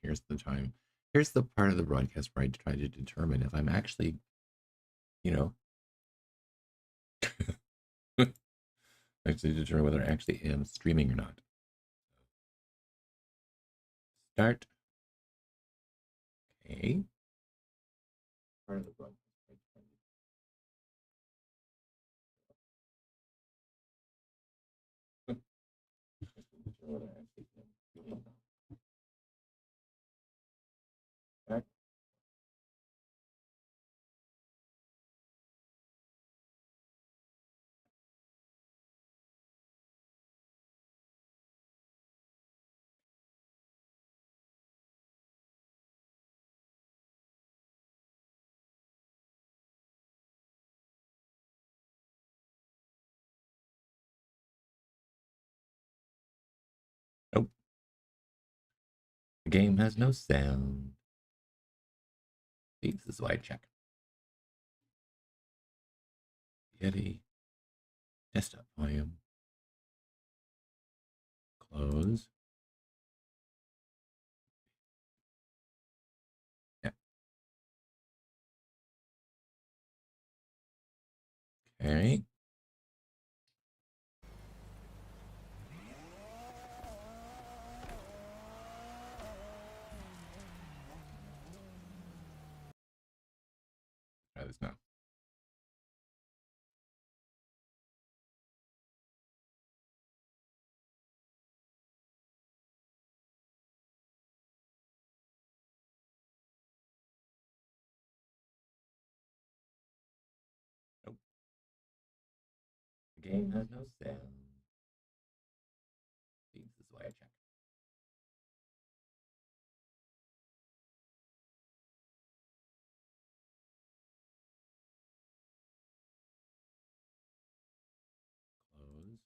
Here's the time. Here's the part of the broadcast where I try to determine if I'm actually, you know, actually determine whether I actually am streaming or not. Start. Okay. Part of the broadcast. Nope. The game has no sound. See, this is why I check. Yeti. Desktop volume. Close. Yeah. Okay. Try this now. Nope. The game has no sound. See, this is why I check. Close.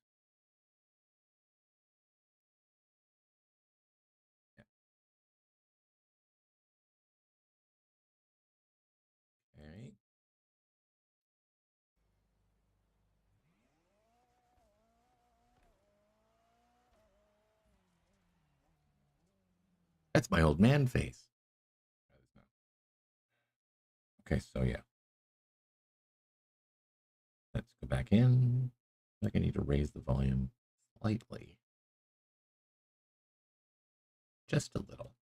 Yeah. Okay. That's my old man face. Okay, so yeah. Let's go back in. I think I need to raise the volume slightly. Just a little.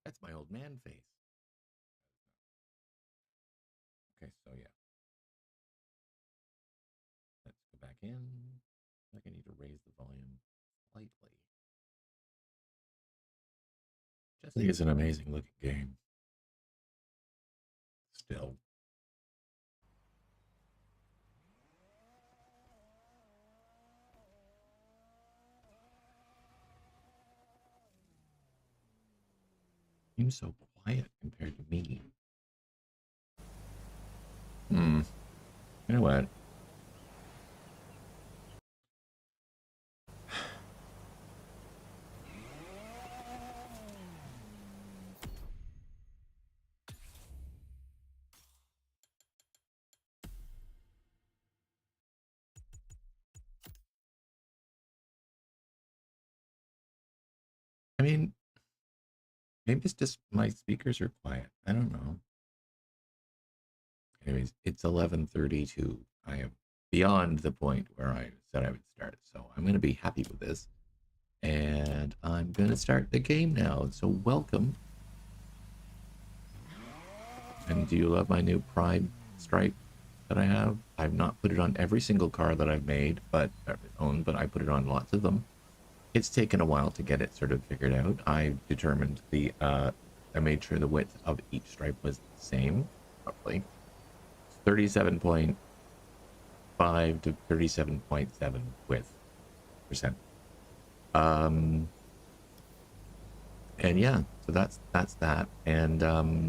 That's my old man face. Okay, so yeah. Let's go back in. I think I need to raise the volume slightly. Just think it's an amazing looking game. Still. Seems so quiet compared to me. You know what? I mean, maybe it's just my speakers are quiet. I don't know. Anyways, it's 11:32. I am beyond the point where I said I would start, so I'm going to be happy with this. And I'm going to start the game now. So welcome. And do you love my new Pride stripe that I have? I've not put it on every single car that I've made, but I put it on lots of them. It's taken a while to get it sort of figured out. I determined the I made sure the width of each stripe was the same, roughly 37.5 to 37.7 width percent. And yeah, so that's that. And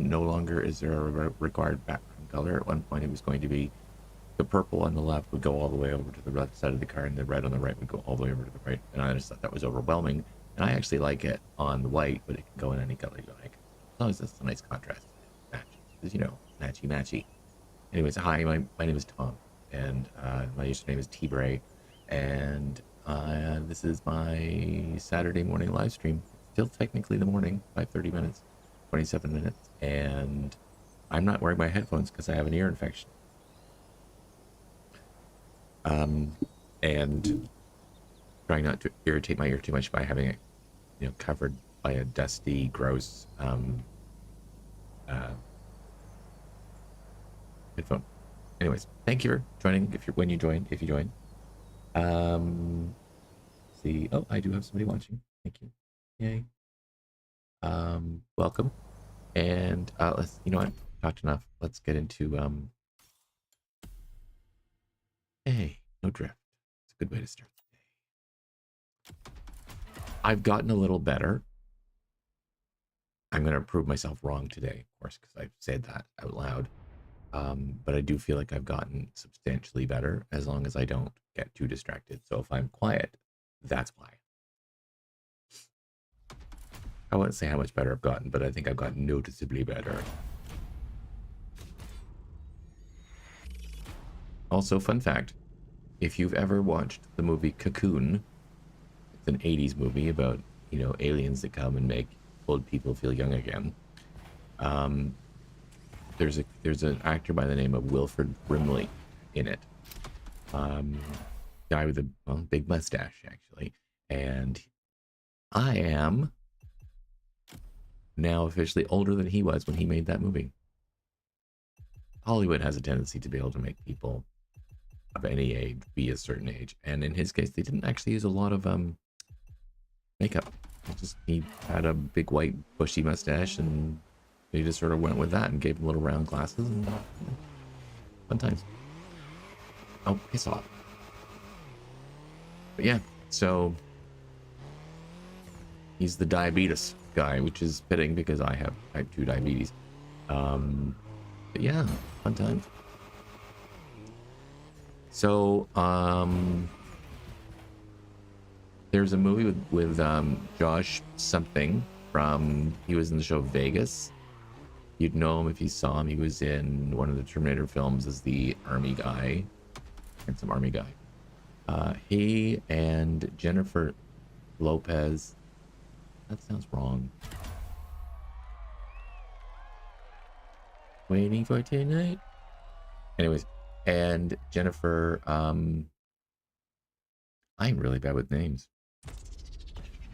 no longer is there a required background color. At one point, it was going to be the purple on the left would go all the way over to the left side of the car, and the red on the right would go all the way over to the right. And I just thought that was overwhelming. And I actually like it on the white, but it can go in any color you like. As long as it's a nice contrast, match, because matchy matchy. Anyways, hi, my name is Tom, and my username is T-Bray, and this is my Saturday morning live stream. Still technically the morning, by 30 minutes, 27 minutes, and I'm not wearing my headphones because I have an ear infection. And trying not to irritate my ear too much by having it, covered by a dusty, gross headphone. Anyways, thank you for joining. If you join. See, oh, I do have somebody watching. Thank you. Yay. Welcome. And let's, talked enough. Let's get into hey, no drift. It's a good way to start the day. I've gotten a little better. I'm going to prove myself wrong today, of course, because I've said that out loud. But I do feel like I've gotten substantially better as long as I don't get too distracted. So if I'm quiet, that's why. I wouldn't say how much better I've gotten, but I think I've gotten noticeably better. Also, fun fact, if you've ever watched the movie Cocoon, it's an 80s movie about, aliens that come and make old people feel young again. There's an actor by the name of Wilford Brimley in it. Guy with a big mustache, actually. And I am now officially older than he was when he made that movie. Hollywood has a tendency to be able to make people of any age be a certain age, and in his case, they didn't actually use a lot of makeup. He had a big white bushy mustache, and they just sort of went with that and gave him little round glasses. And fun times. Oh, piss off. But yeah, so he's the diabetes guy, which is fitting because I have type 2 diabetes. But yeah, fun times. So there's a movie with Josh something he was in the show Vegas. You'd know him if you saw him. He was in one of the Terminator films as the army guy, handsome army guy. He and Jennifer Lopez. That sounds wrong. Waiting for tonight. Anyways, and Jennifer. I'm really bad with names.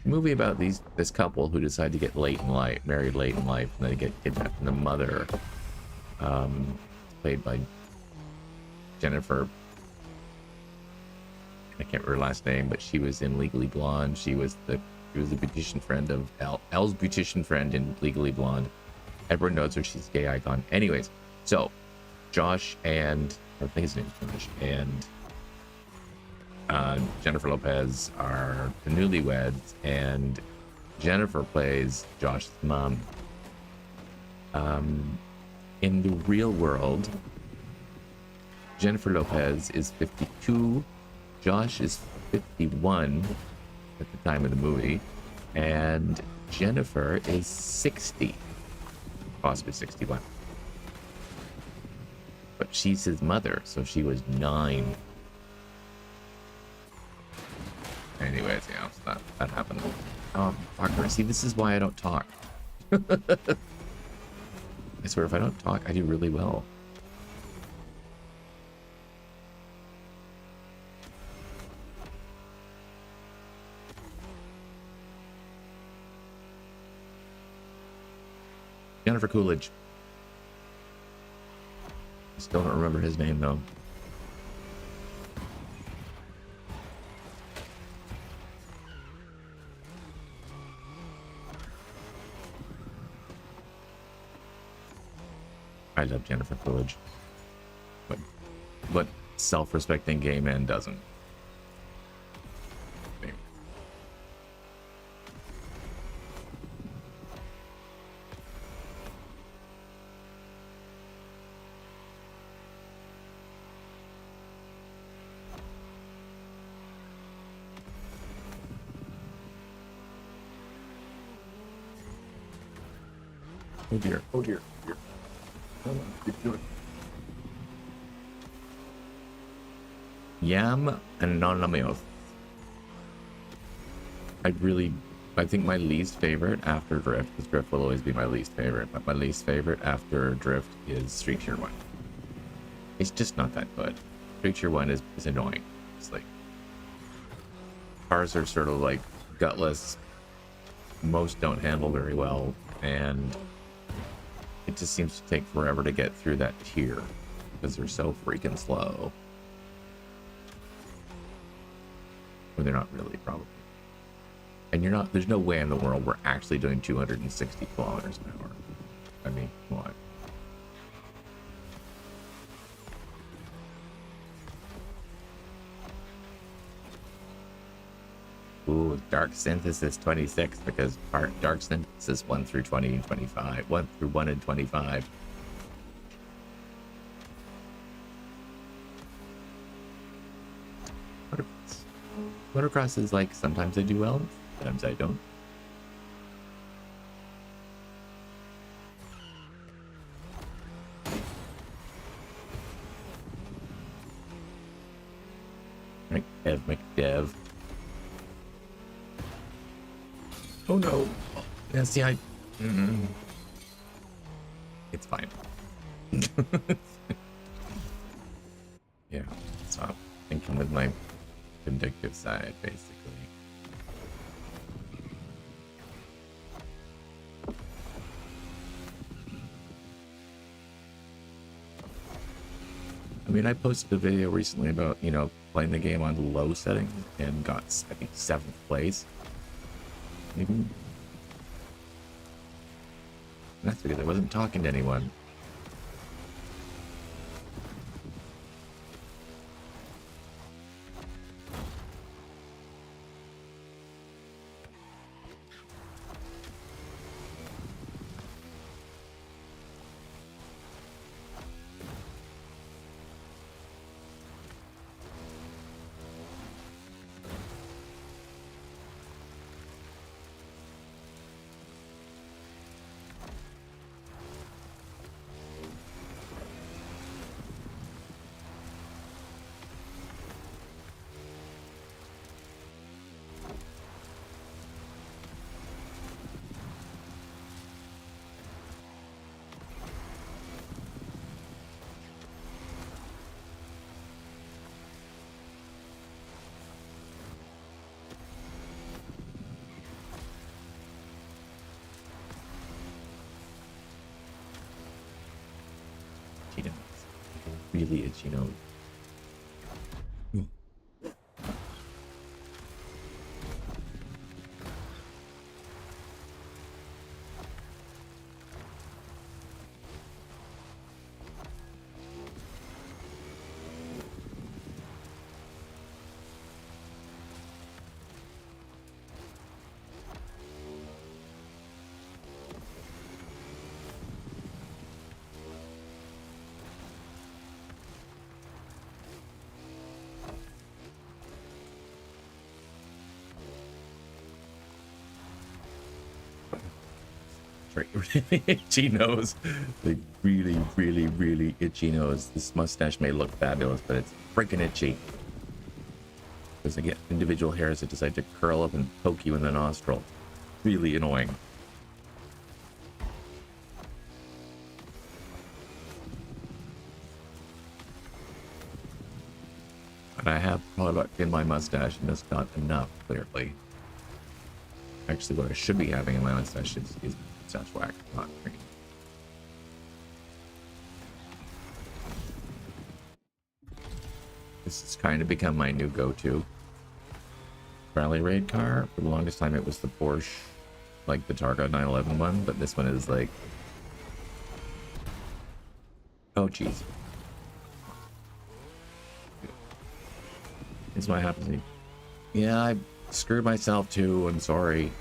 Movie about this couple who decide to get married late in life, and they get kidnapped. And the mother, played by Jennifer. I can't remember her last name, but she was in Legally Blonde. She was the beautician friend of Elle's beautician friend in Legally Blonde. Everyone knows her. She's a gay icon. Anyways, so Josh and I think his name's Josh and Jennifer Lopez are the newlyweds, and Jennifer plays Josh's mom. In the real world, Jennifer Lopez is 52, Josh is 51 at the time of the movie, and Jennifer is 60, possibly 61. But she's his mother, so she was 9. Anyways, yeah, so that happened. Oh, fucker. See, this is why I don't talk. I swear, if I don't talk, I do really well. Jennifer Coolidge. Still don't remember his name, though. I love Jennifer Coolidge. But self-respecting gay man doesn't. Anyway. Oh dear, oh dear, oh dear. Hold on, keep doing it. Yam Anonymous. I think my least favorite after Drift, because Drift will always be my least favorite, but my least favorite after Drift is Street Tier 1. It's just not that good. Street Tier 1 is annoying. It's like, cars are sort of like gutless, most don't handle very well, and it just seems to take forever to get through that tier because they're so freaking slow. Well, they're not really, probably. And there's no way in the world we're actually doing 260 kilometers an hour. I mean, come on. Ooh, Dark Synthesis 26, because Dark Synthesis 1 through 20 and 25. 1 through 1 and 25. Motocross is like, sometimes I do well, sometimes I don't. Right, Ev McDev. Oh no. Yeah, see, it's fine. Yeah, stop thinking with my vindictive side, basically. I mean, I posted a video recently about, playing the game on low settings and got, I think, 7th place. Maybe. That's because I wasn't talking to anyone. Really itchy nose. Really itchy nose. Like really itchy nose. This mustache may look fabulous, but it's freaking itchy. Because I get individual hairs that decide to curl up and poke you in the nostril. Really annoying. And I have probably in my mustache and just not enough, clearly. Actually, what I should be having in my mustache is mustache wax, not cream. This has kind of become my new go-to rally raid car. For the longest time, it was the Porsche, like the Targa 911 one, but this one is like Oh, jeez. It's what happens to me. Yeah, I screwed myself too. I'm sorry.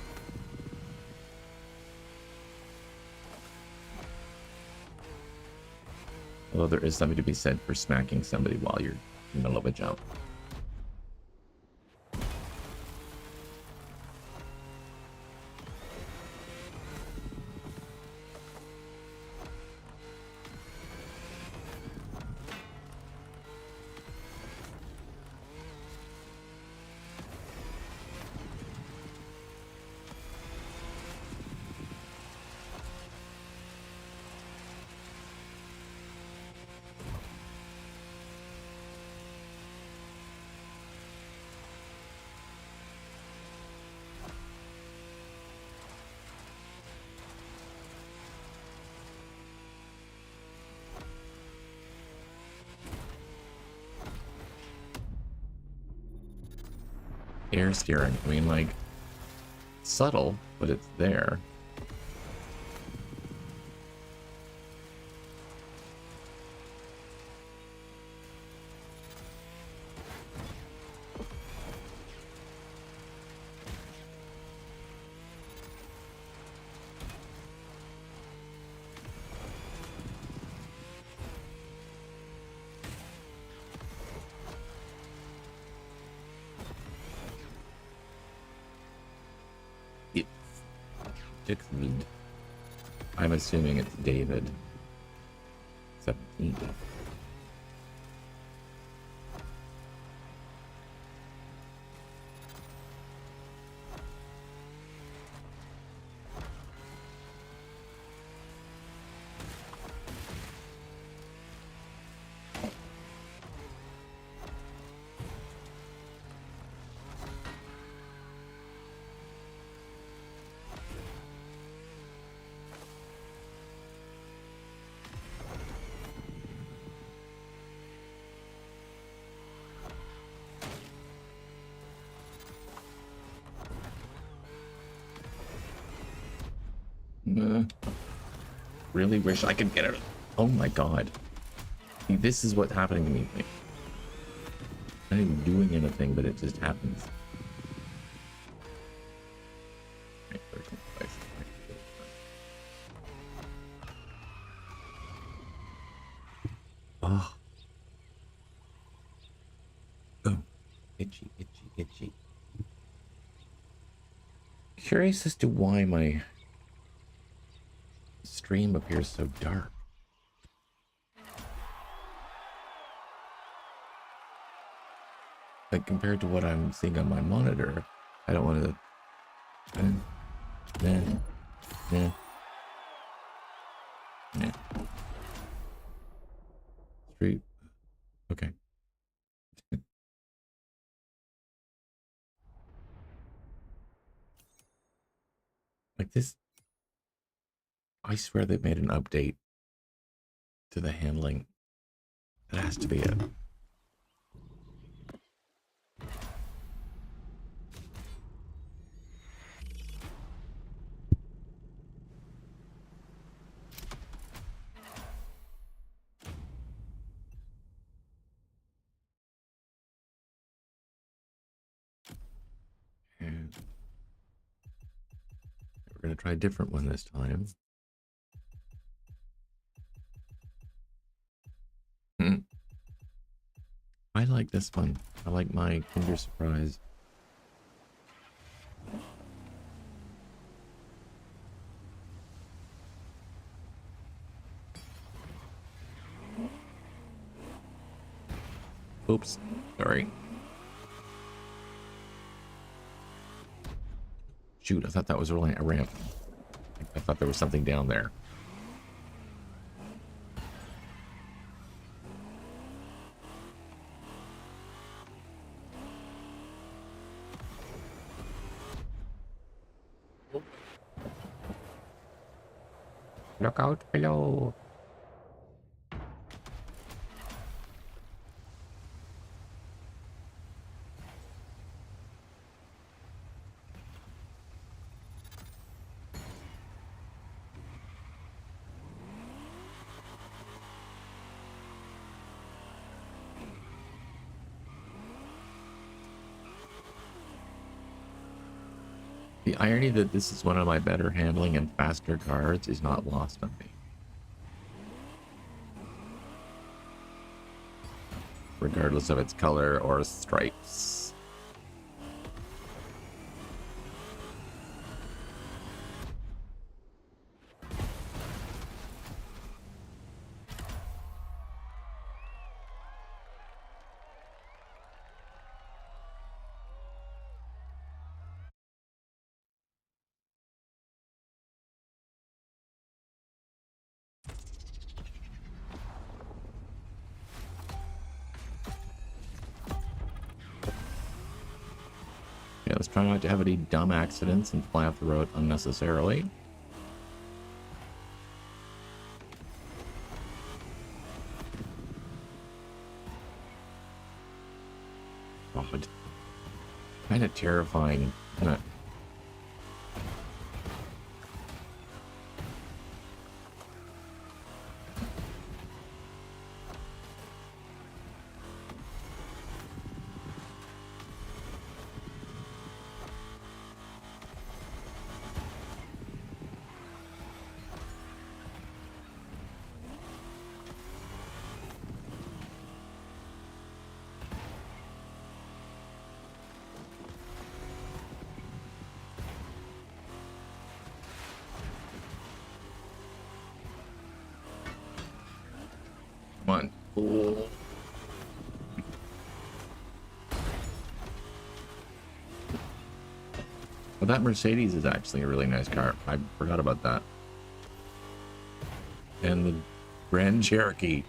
Although there is something to be said for smacking somebody while you're in the middle of a jump. Air steering. I mean, like, subtle, but it's there. I'm assuming it's David. 17. Really wish I could get it. Oh my god. See, this is what's happening to me. I'm not even doing anything, but it just happens. Oh. Oh. Itchy, itchy, itchy. Curious as to why my stream appears so dark. Like compared to what I'm seeing on my monitor, I don't want to. Nah. Street. Okay. Like this. I swear they made an update to the handling. That has to be it. And we're going to try a different one this time. I like this one. I like my Kinder Surprise. Oops. Sorry. Shoot, I thought that was really a ramp. I thought there was something down there. Look out below. The irony that this is one of my better handling and faster cars is not lost on me. Regardless of its color or stripes. Yeah, let's try not to have any dumb accidents and fly off the road unnecessarily. God. Kind of terrifying, isn't it? Come on. Cool. Well, that Mercedes is actually a really nice car. I forgot about that. And the Grand Cherokee,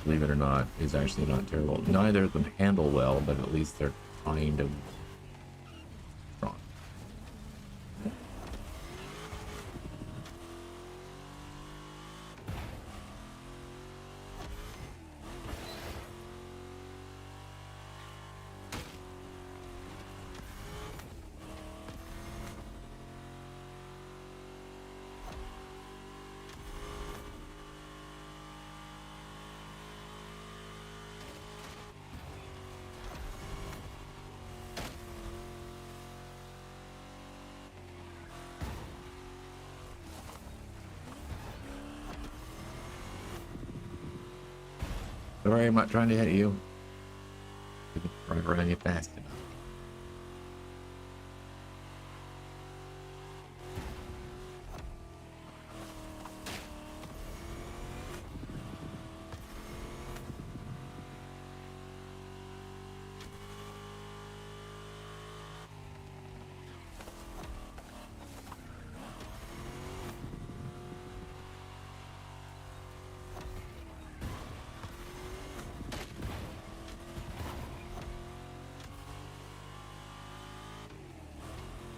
believe it or not, is actually not terrible. Neither of them handle well, but at least they're kind of strong. Sorry, I'm not trying to hit you. Drive around you fast enough.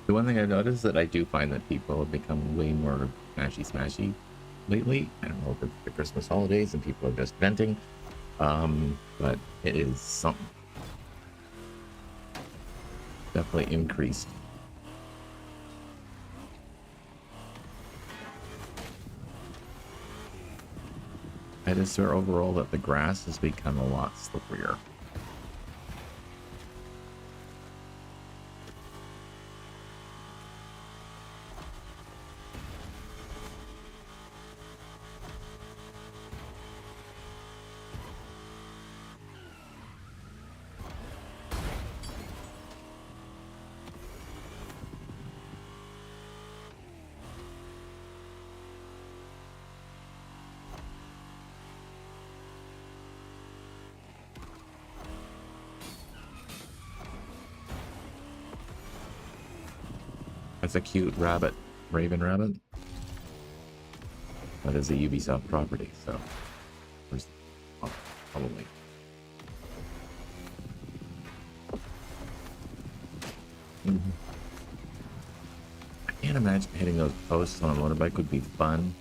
The one thing I've noticed is that I do find that people have become way more smashy lately. I don't know if it's the Christmas holidays and people are just venting, but it is something. Definitely increased. I just swear overall that the grass has become a lot slipperier. That's a cute rabbit, raven rabbit. That is a Ubisoft property, so there's probably. I can't imagine hitting those posts on a motorbike would be fun.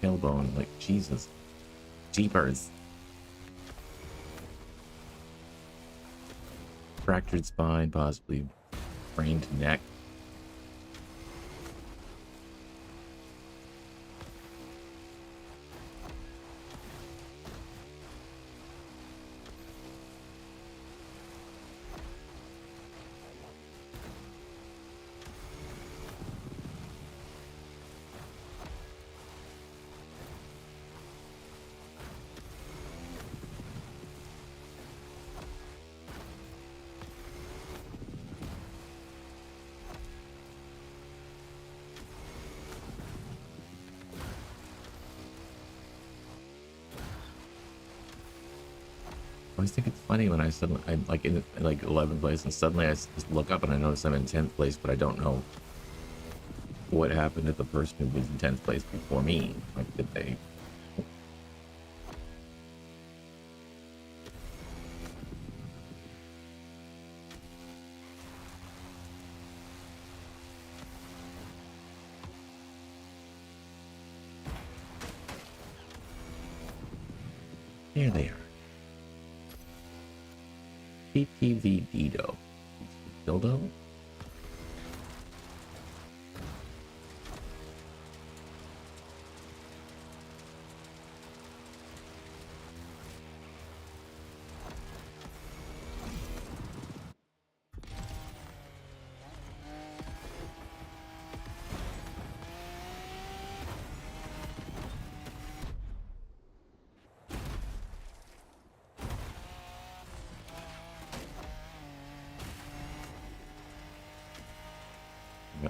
tailbone. Like, Jesus. Jeepers. Fractured spine, possibly sprained neck. I always think it's funny when I'm like in like 11th place and suddenly I just look up and I notice I'm in 10th place, but I don't know what happened to the person who was in 10th place before me. Like, did they? There they are. PTV Dido. Dildo?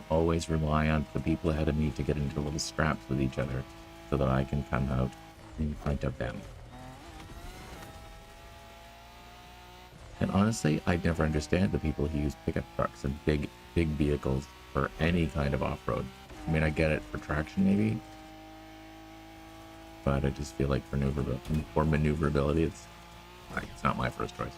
Always rely on the people ahead of me to get into little scraps with each other so that I can come out in front of them. And honestly, I never understand the people who use pickup trucks and big vehicles for any kind of off-road. I mean, I get it for traction maybe, but I just feel like for maneuverability, it's not my first choice.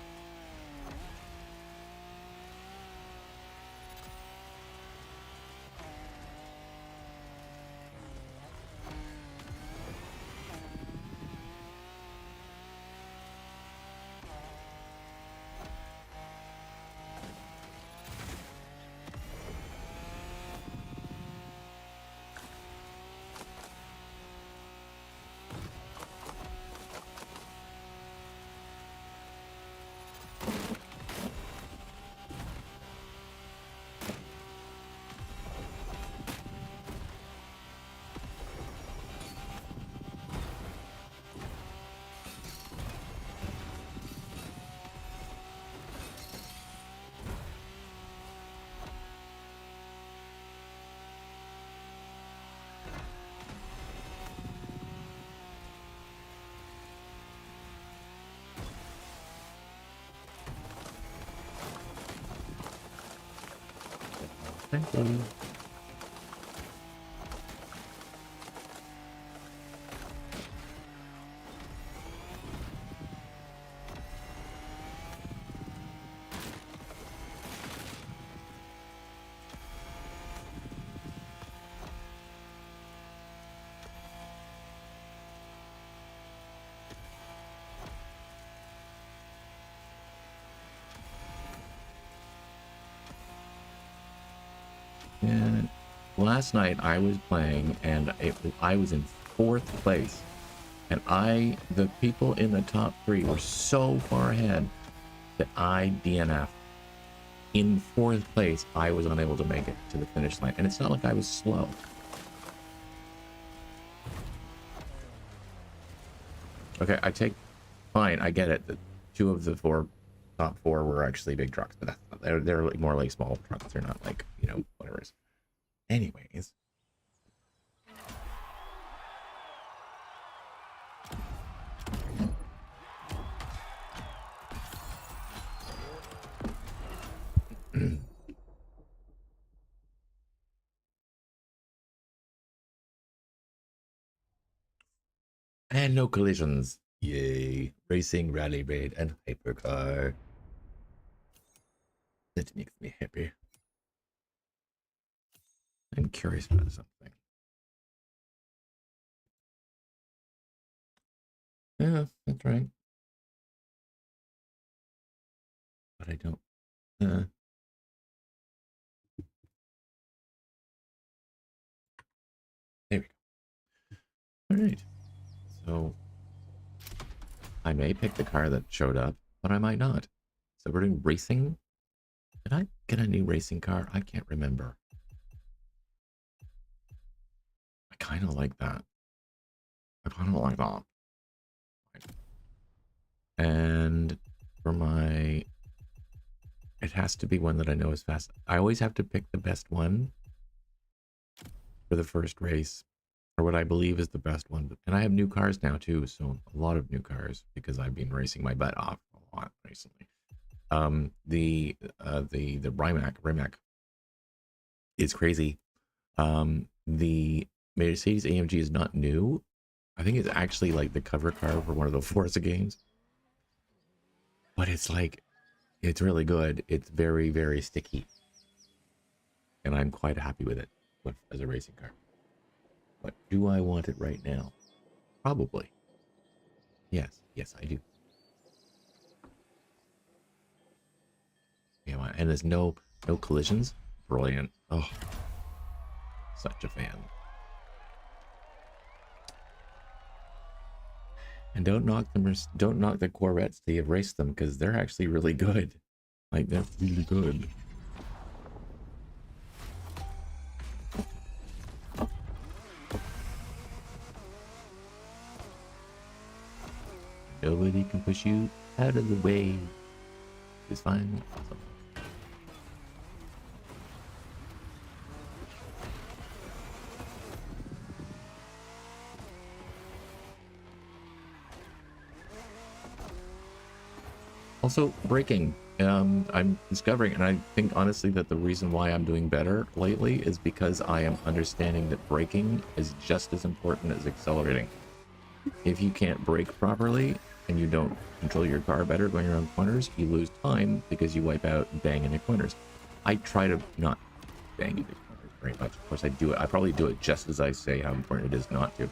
Thank you. And last night I was playing and I was in 4th place, and the people in the top 3 were so far ahead that I DNF. In 4th place, I was unable to make it to the finish line, and it's not like I was slow. Okay, fine, I get it. The 2 of the top 4 were actually big trucks, but they're like more like small trucks. They're not like, whatever. Anyways. And no collisions. Yay. Racing, rally raid, and hypercar. That makes me happy. I'm curious about something. Yeah, that's right. But I don't. Uh, there we go. All right. So I may pick the car that showed up, but I might not. So we're doing racing. Did I get a new racing car? I can't remember. I kind of like that. I kind of like that. And for my, it has to be one that I know is fast. I always have to pick the best one for the first race, or what I believe is the best one. And I have new cars now too, so a lot of new cars because I've been racing my butt off a lot recently. The Rimac is crazy. The Mercedes AMG is not new. I think it's actually like the cover car for one of the Forza games, but it's like, it's really good. It's very, very sticky, and I'm quite happy with it as a racing car. But do I want it right now? Probably. Yes, yes, I do. Yeah, and there's no collisions. Brilliant. Oh, such a fan. And don't knock the Corvettes till you've raced them, because they're actually really good. Like, they're really good. Nobody can push you out of the way. It's fine. Awesome. Also, braking. I'm discovering, and I think honestly that the reason why I'm doing better lately is because I am understanding that braking is just as important as accelerating. If you can't brake properly and you don't control your car better going around corners, you lose time because you wipe out and bang into corners. I try to not bang into corners very much. Of course, I do it. I probably do it just as I say how important it is not to.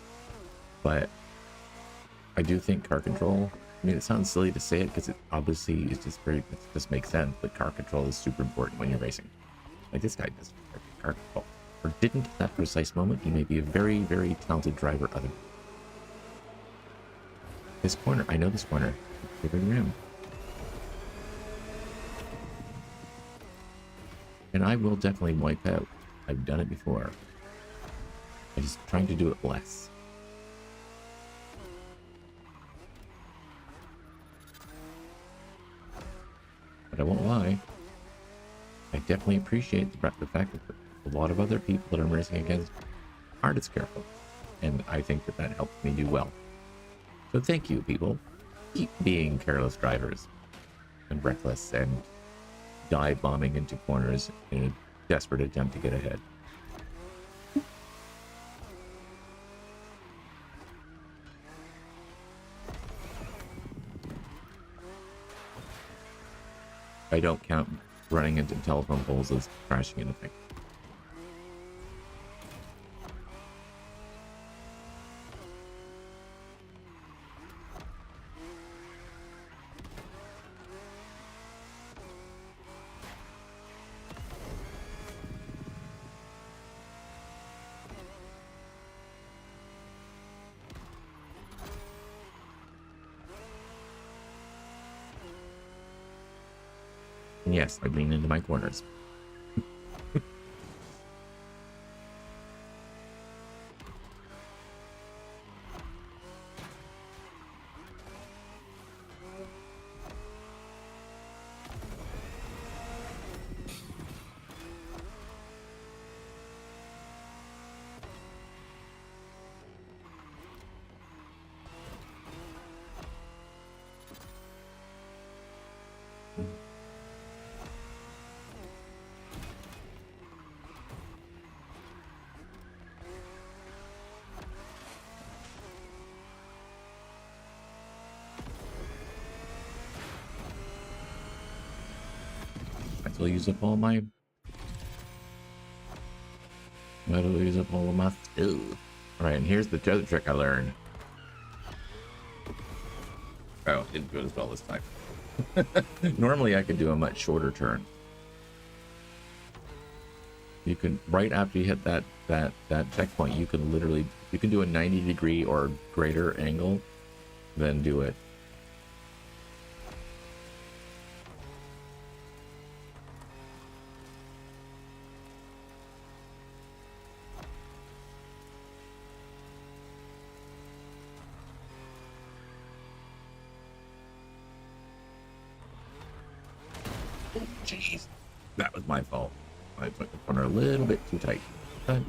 But I do think car control, I mean, it sounds silly to say it because it obviously is just very, it just makes sense, but car control is super important when you're racing. Like, this guy doesn't have car control. Or didn't at that precise moment. He may be a very, very talented driver other. This corner, I know this corner. Figuring around. And I will definitely wipe out. I've done it before. I'm just trying to do it less. But I won't lie. I definitely appreciate the fact that a lot of other people that I'm racing against aren't as careful. And I think that that helps me do well. So thank you, people. Keep being careless drivers and reckless and dive bombing into corners in a desperate attempt to get ahead. I don't count running into telephone poles as crashing into things. And yes, I lean into my corners. Might as well use up all my... Might as well use up all of my... Alright, and here's the other trick I learned. Oh, it didn't do it as well this time. Normally I could do a much shorter turn. You can, right after you hit that checkpoint, you can literally, you can do a 90-degree or greater angle, then do it. Jeez, that was my fault. I took the corner a little bit too tight. But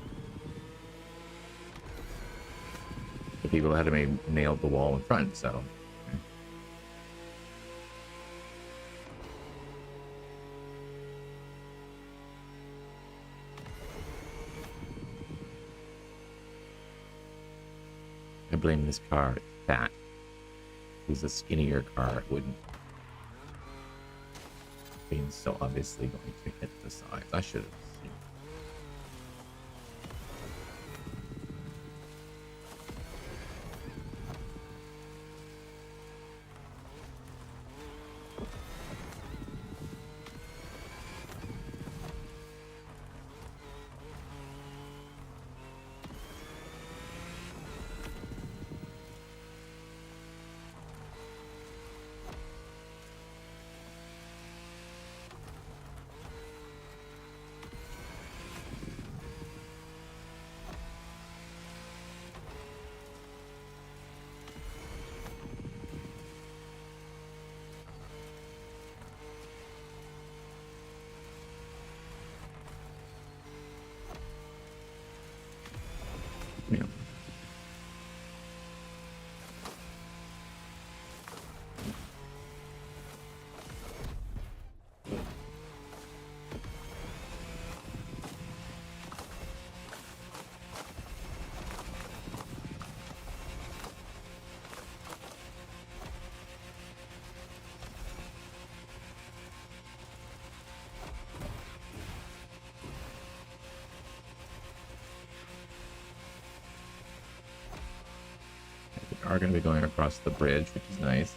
the people ahead of me nailed the wall in front, so. I blame this car. It's fat. If it was a skinnier car, it wouldn't be so obviously going to hit the sides. I should have seen. Yeah. We are going to be going across the bridge, which is nice.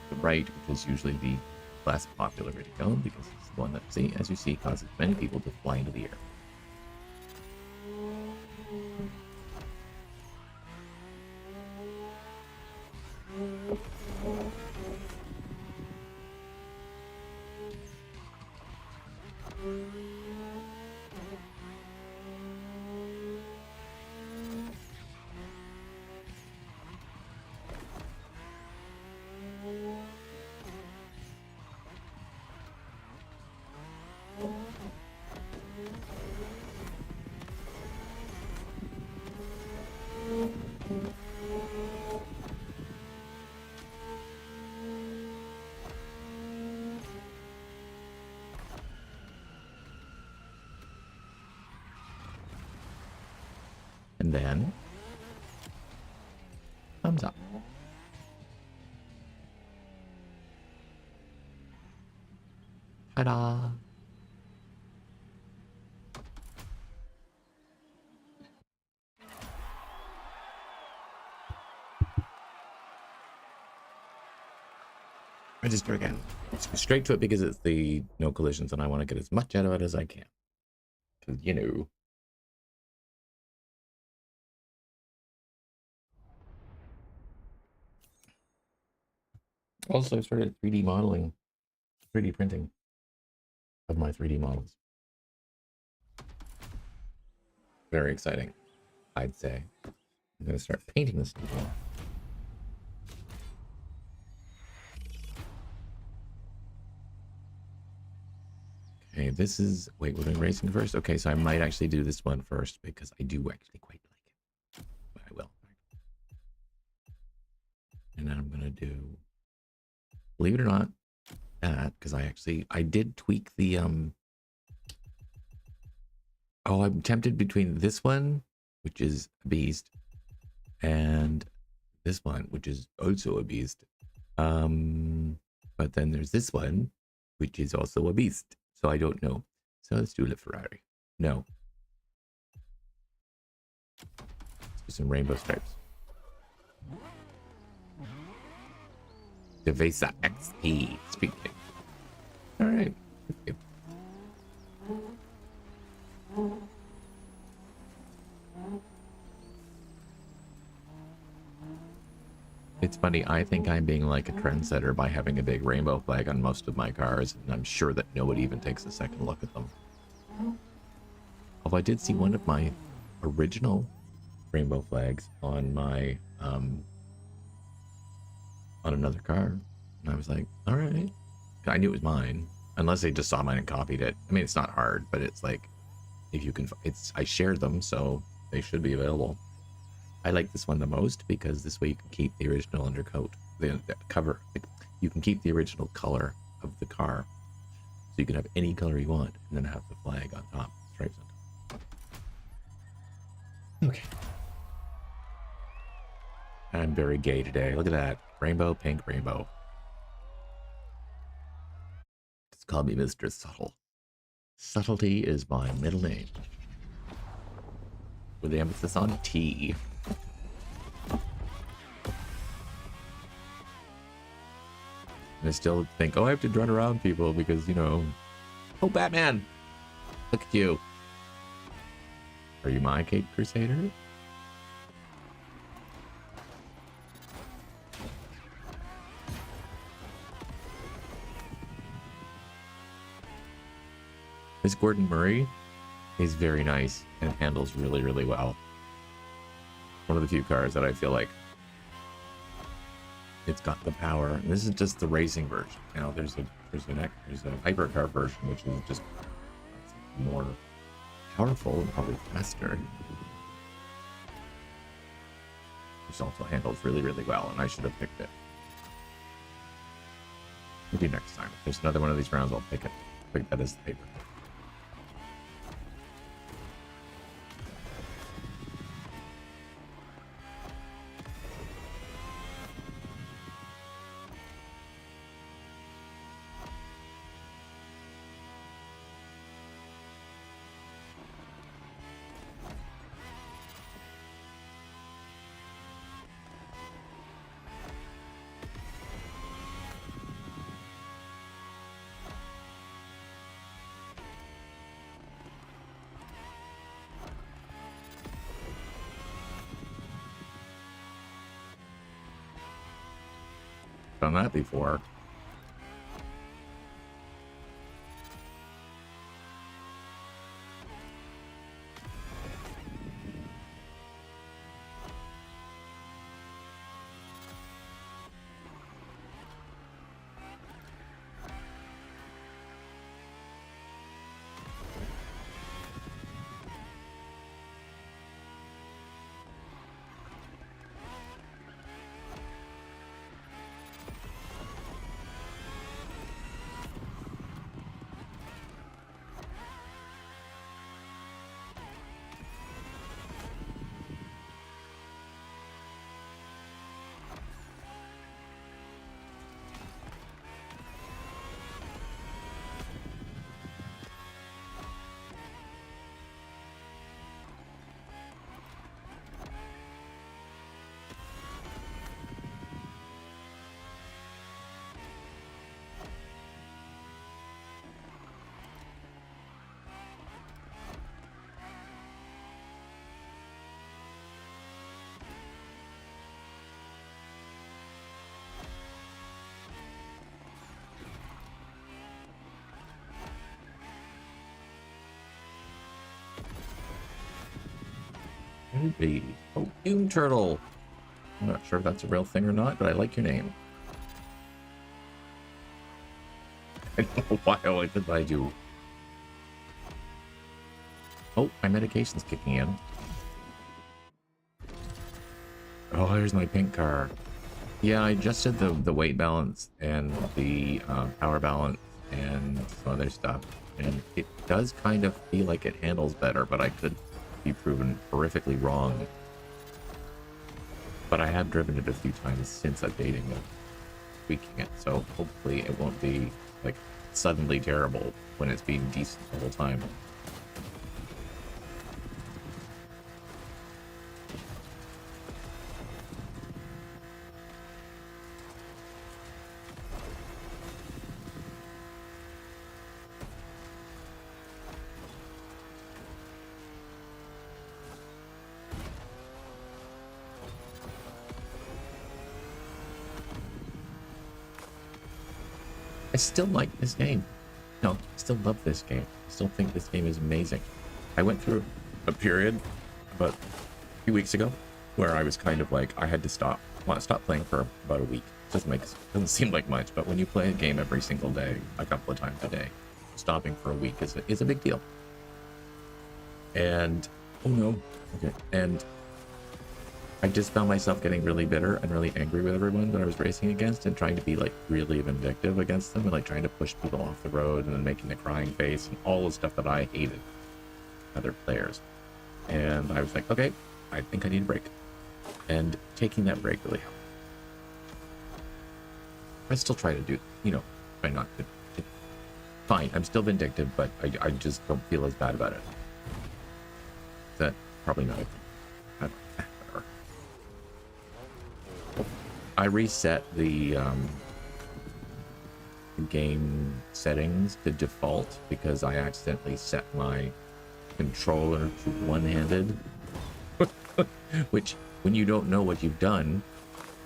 The right, which is usually the less popular way to go because it's the one that, see, as you see, causes many people to fly into the air. And then thumbs up. Ta-da! Register again. Straight to it because it's the no collisions and I want to get as much out of it as I can. Because, you know. Also, I started 3D modeling, 3D printing of my 3D models. Very exciting, I'd say. I'm going to start painting this now. Okay, this is... Wait, we're doing racing first? Okay, so I might actually do this one first because I do actually quite like it. But I will. And then I'm going to do... Believe it or not, that, because I did tweak the... Oh, I'm tempted between this one, which is a beast, and this one, which is also a beast. But then there's this one, which is also a beast. So I don't know. So let's do the Ferrari. No. Let's do some rainbow stripes. Devesa XP. Speaking. All right. It's funny, I think I'm being like a trendsetter by having a big rainbow flag on most of my cars, and I'm sure that nobody even takes a second look at them. Although I did see one of my original rainbow flags on my, on another car, and I was like, all right. I knew it was mine, unless they just saw mine and copied it. I mean, it's not hard, but it's like, if you can, I shared them, so they should be available. I like this one the most because this way you can keep the original undercoat, the cover. You can keep the original color of the car, so you can have any color you want, and then have the flag on top, stripes on top. Okay. I'm very gay today. Look at that, rainbow, pink, rainbow. Just call me Mr. Subtle. Subtlety is my middle name, with the emphasis on T. And I still think, oh, I have to run around people because, you know... Oh, Batman! Look at you. Are you my Cape Crusader? Miss Gordon Murray is very nice and handles really, really well. One of the few cars that I feel like it's got the power. And this is just the racing version. You know, there's a hypercar version which is just more powerful and probably faster. Which also handles really, really well, and I should have picked it. Maybe next time. If there's another one of these rounds, I'll pick it. Pick that as the paper. Done that before. Could be. Oh, Doom Turtle. I'm not sure if that's a real thing or not, but I like your name. I don't know why I did what I do. Oh, my medication's kicking in. Oh, here's my pink car. Yeah, I adjusted the weight balance and the power balance and some other stuff. And it does kind of feel like it handles better, but I could be proven horrifically wrong. But I have driven it a few times since updating it, tweaking it, so hopefully it won't be like suddenly terrible when it's being decent the whole time. I still like this game. No, I still love this game. I still think this game is amazing. I went through a period about a few weeks ago where I was kind of like, I had to stop playing for about a week. Doesn't seem like much, but when you play a game every single day, a couple of times a day, stopping for a week is a big deal. And oh no, okay, and I just found myself getting really bitter and really angry with everyone that I was racing against and trying to be like really vindictive against them and like trying to push people off the road and then making the crying face and all the stuff that I hated other players. And I was like, okay, I think I need a break. And taking that break really helped. I still try to do, try not to. Fine, I'm still vindictive, but I just don't feel as bad about it. That probably not. I reset the game settings to default because I accidentally set my controller to one-handed, which when you don't know what you've done,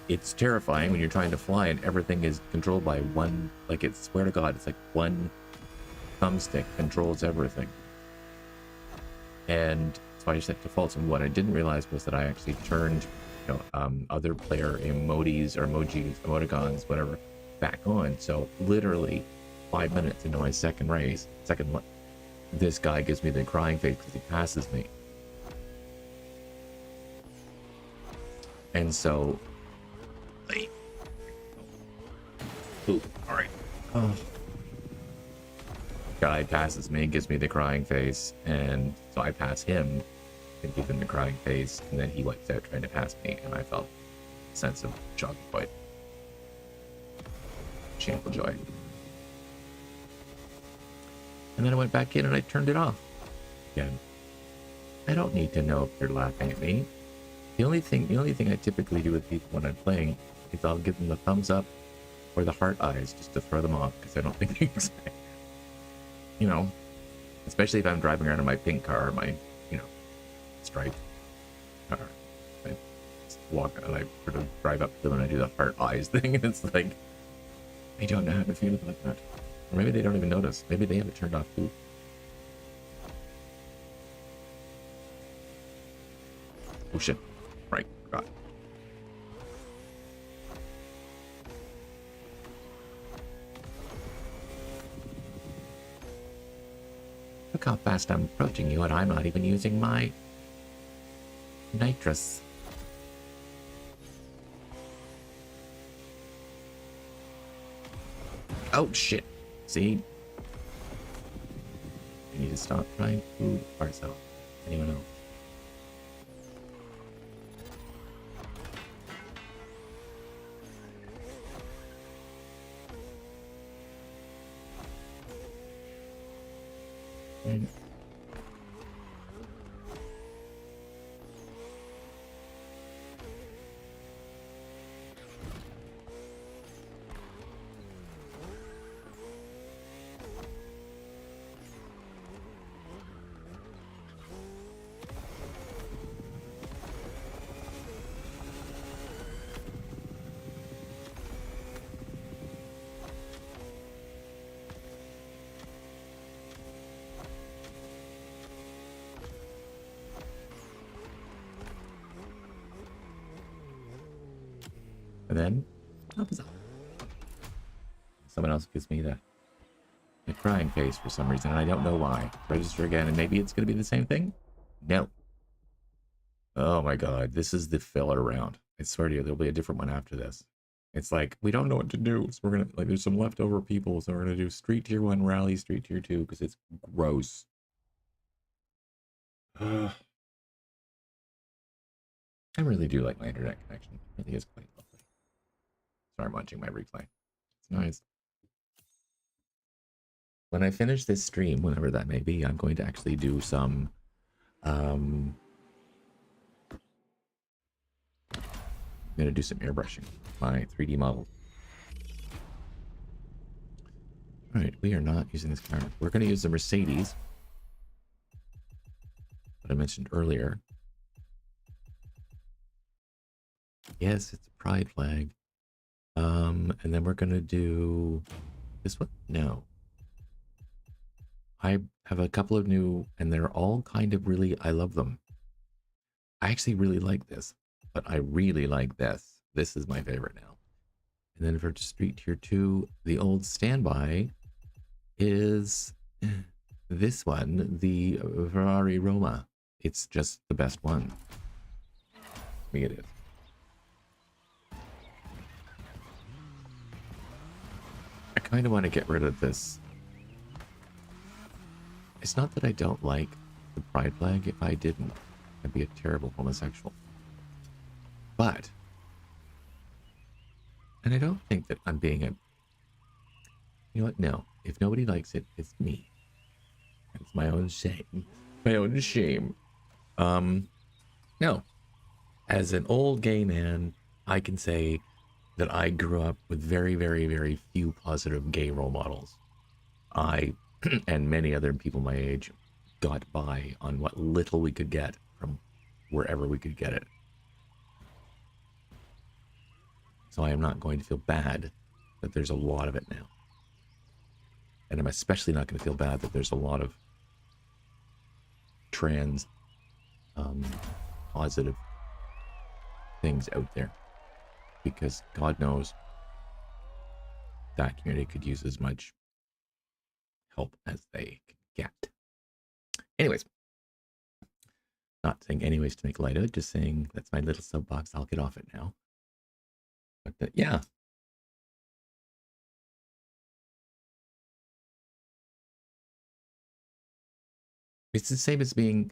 it's terrifying when you're trying to fly and everything is controlled by one, like it's, swear to God, it's like one thumbstick controls everything. And so I set defaults, and what I didn't realize was that I actually turned other player emojis, emoticons, whatever, back on. So literally 5 minutes into my second race, this guy gives me the crying face because he passes me. And so, ooh, all right. Oh. Guy passes me, gives me the crying face, and so I pass him and give him the crying face, and then he wipes out trying to pass me, and I felt a sense of shock, quite shameful joy. And then I went back in and I turned it off again. I don't need to know if they're laughing at me. The only thing I typically do with people when I'm playing is I'll give them the thumbs up or the heart eyes just to throw them off, because I don't think they expect, especially if I'm driving around in my pink car or my, striped car. I just walk and I sort of drive up to them and I do the heart eyes thing, and it's like, I don't know how to feel about that. Or maybe they don't even notice. Maybe they have it turned off too. Oh shit. Right, forgot. Look how fast I'm approaching you, and I'm not even using my nitrous. Oh shit. See? We need to stop trying to fool ourselves. Anyone else? And then, up is up. Someone else gives me the crying face for some reason, and I don't know why. Register again, and maybe it's going to be the same thing? No. Oh my god, this is the filler round. I swear to you, there'll be a different one after this. It's like, we don't know what to do, so we're going to, like, there's some leftover people, so we're going to do Street Tier 1 Rally, Street Tier 2, because it's gross. I really do like my internet connection. It really is quite lovely. Sorry, I'm watching my replay. It's nice. When I finish this stream, whenever that may be, I'm going to actually do some I'm going to do some airbrushing my 3D model. All right, we are not using this car. We're going to use the Mercedes that I mentioned earlier. Yes, it's a pride flag. And then we're going to do this one. No. I have a couple of new, and they're all kind of really, I love them. I actually really like this, but I really like this. This is my favorite now. And then for Street Tier 2, the old standby is this one, the Ferrari Roma. It's just the best one. I mean, it is. I kind of want to get rid of this. It's not that I don't like the pride flag. If I didn't, I'd be a terrible homosexual. But, and I don't think that I'm being a, you know what? No, if nobody likes it, it's me. It's my own shame. My own shame. No. As an old gay man, I can say that I grew up with very, very, very few positive gay role models. I and many other people my age got by on what little we could get from wherever we could get it. So I am not going to feel bad that there's a lot of it now. And I'm especially not going to feel bad that there's a lot of trans positive things out there. Because God knows that community could use as much help as they could get. Anyways, not saying anyways to make light of it, just saying that's my little soapbox. I'll get off it now. But yeah. It's the same as being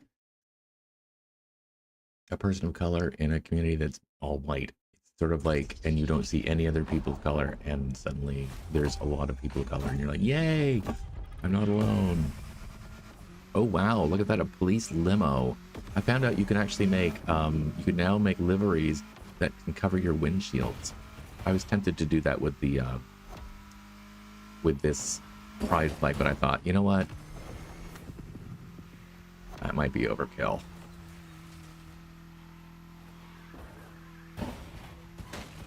a person of color in a community that's all white. It's sort of like, and you don't see any other people of color, and suddenly there's a lot of people of color, and you're like, yay, I'm not alone. Oh wow, look at that, a police limo. I found out you can actually make, you can now make liveries that can cover your windshields. I was tempted to do that with the, with this pride flag, but I thought, you know what? That might be overkill.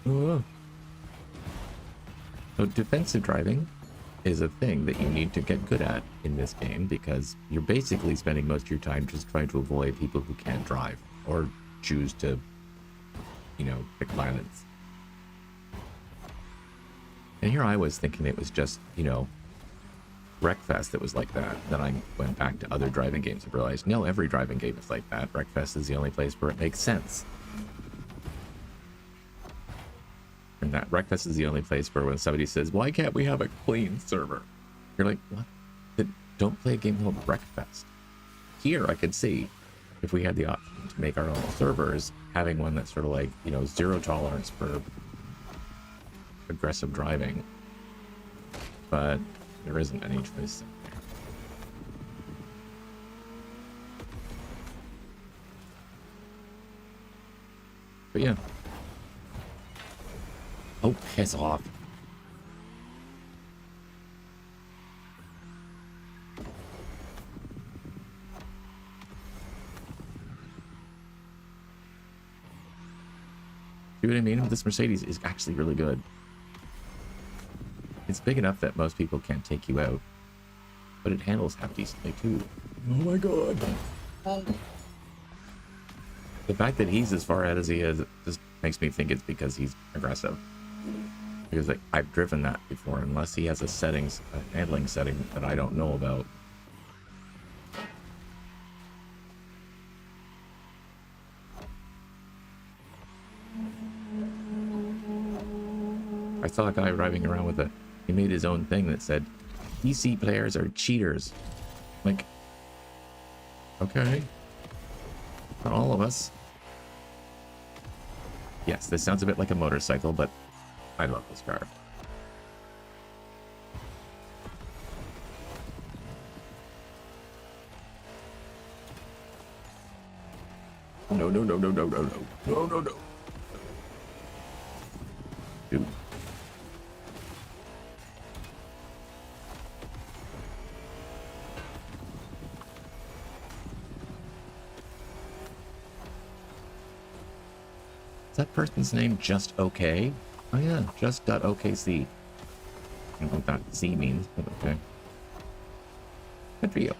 So defensive driving is a thing that you need to get good at in this game, because you're basically spending most of your time just trying to avoid people who can't drive or choose to, you know, pick violence. And here I was thinking it was just, you know, Wreckfest that was like that. Then I went back to other driving games and realized, no, every driving game is like that. Wreckfest is the only place where it makes sense. And that Wreckfest is the only place where when somebody says, why can't we have a clean server? You're like, what? Don't play a game called Wreckfest. Here I could see, if we had the option to make our own servers, having one that's sort of like, you know, zero tolerance for aggressive driving. But there isn't any choice there. But yeah. Oh, piss off. See what I mean? This Mercedes is actually really good. It's big enough that most people can't take you out, but it handles half decently too. Oh my god. The fact that he's as far out as he is just makes me think it's because he's aggressive. Because like, I've driven that before, unless he has a handling setting that I don't know about. I saw a guy driving around with he made his own thing that said, PC players are cheaters. Like, okay. Not all of us. Yes, this sounds a bit like a motorcycle, but I love this car. No, no, no, no, no, no, no, no, no, no. Dude. Is that person's name just okay? Oh yeah, just.okc. I don't know what that C means, but okay. Good for you.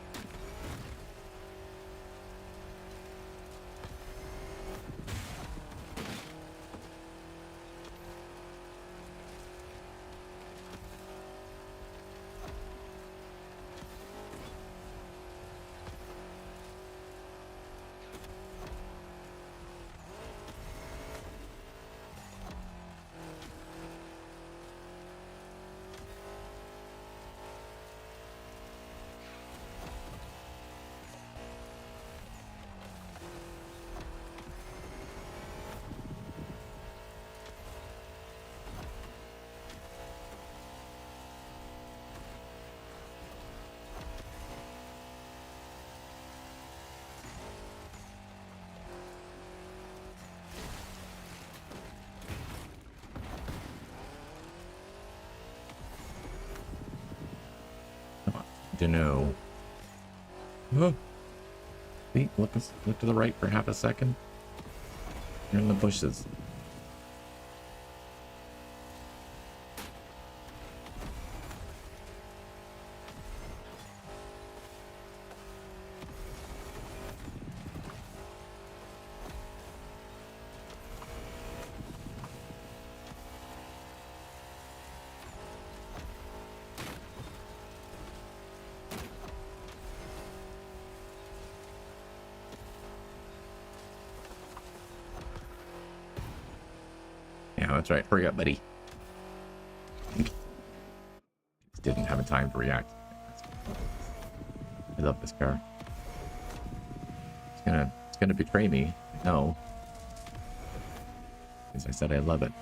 Dunno. Oh. See, look to the right for half a second. You're in the bushes. That's right. Hurry up, buddy. Didn't have a time to react. I love this car. It's gonna betray me. No. As I said, I love it.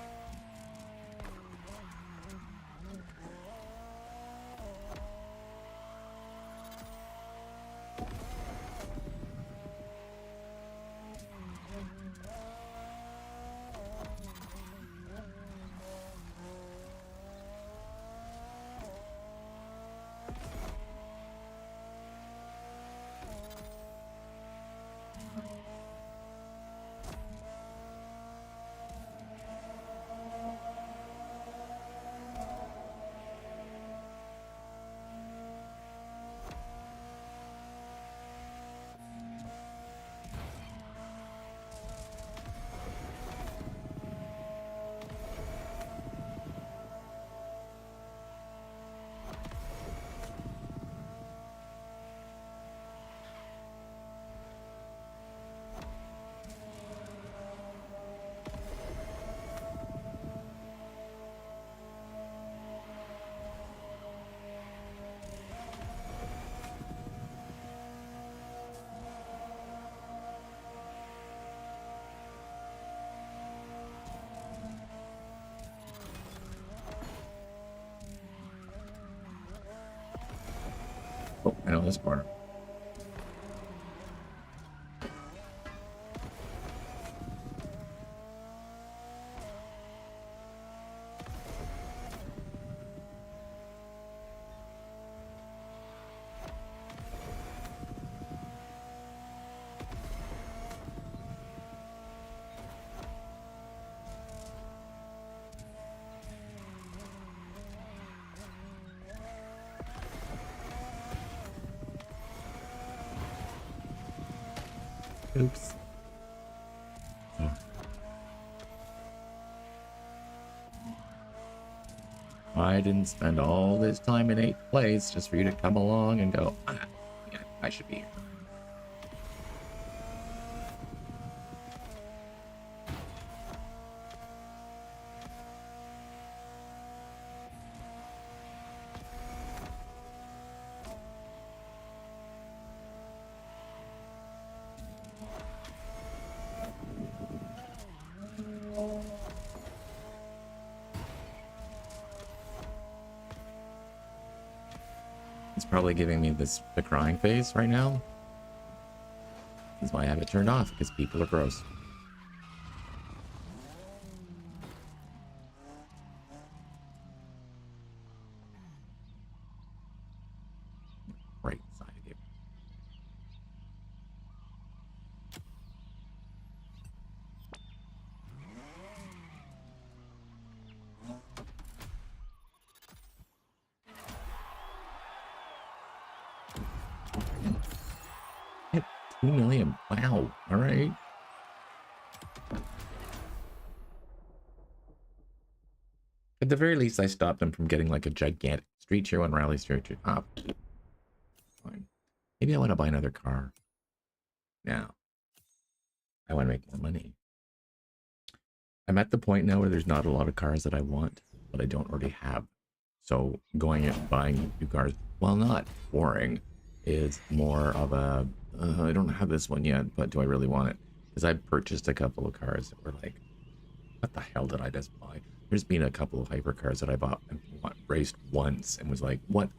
Oh, I know this corner. Oops. Oh. I didn't spend all this time in 8th place just for you to come along and go, yeah, I should be here. It's probably giving me the crying face right now. That's why I have it turned off, because people are gross. Right side of you. Hit 2 million. Wow. All right. At the very least, I stopped them from getting like a gigantic street show and rally street up. Fine. Maybe I want to buy another car. Now, I want to make more money. I'm at the point now where there's not a lot of cars that I want, but I don't already have. So going and buying new cars, while not boring, is more of a, I don't have this one yet, but do I really want it? Because I purchased a couple of cars that were like, what the hell did I just buy? There's been a couple of hypercars that I bought and raced once and was like, what?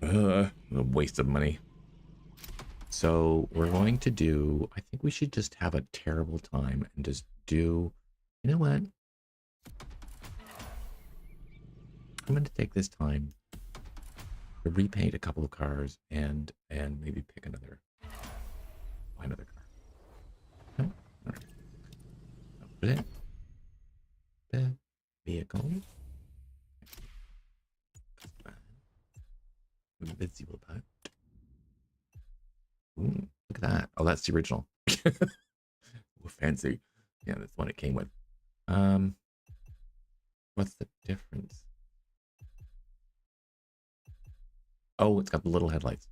A waste of money. So we're going to do, I think we should just have a terrible time and just do, you know what? I'm going to take this time to repaint a couple of cars and maybe pick another, buy another car. No? All right. Put it. The vehicle. Invisible part. Ooh, look at that. Oh, that's the original. Ooh, fancy. Yeah, that's the one it came with. What's the difference? Oh, it's got the little headlights.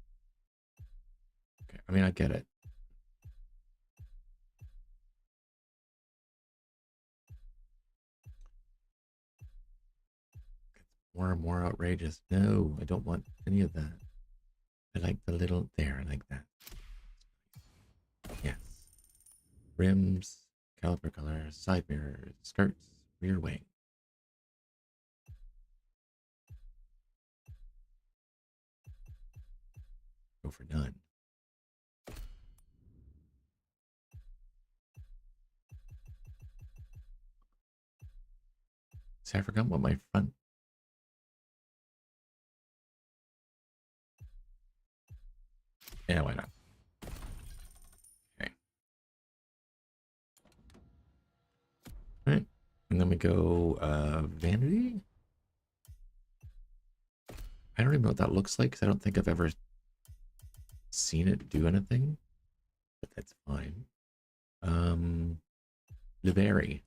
Okay, I mean, I get it. It's more and more outrageous. No, I don't want any of that. I like the little there. I like that. Yes. Rims, caliper color, side mirrors, skirts, rear wing. Go for none. See, I forgot what my front. Yeah, why not? Okay. All right. And then we go vanity. I don't even know what that looks like because I don't think I've ever seen it do anything. But that's fine. Livery.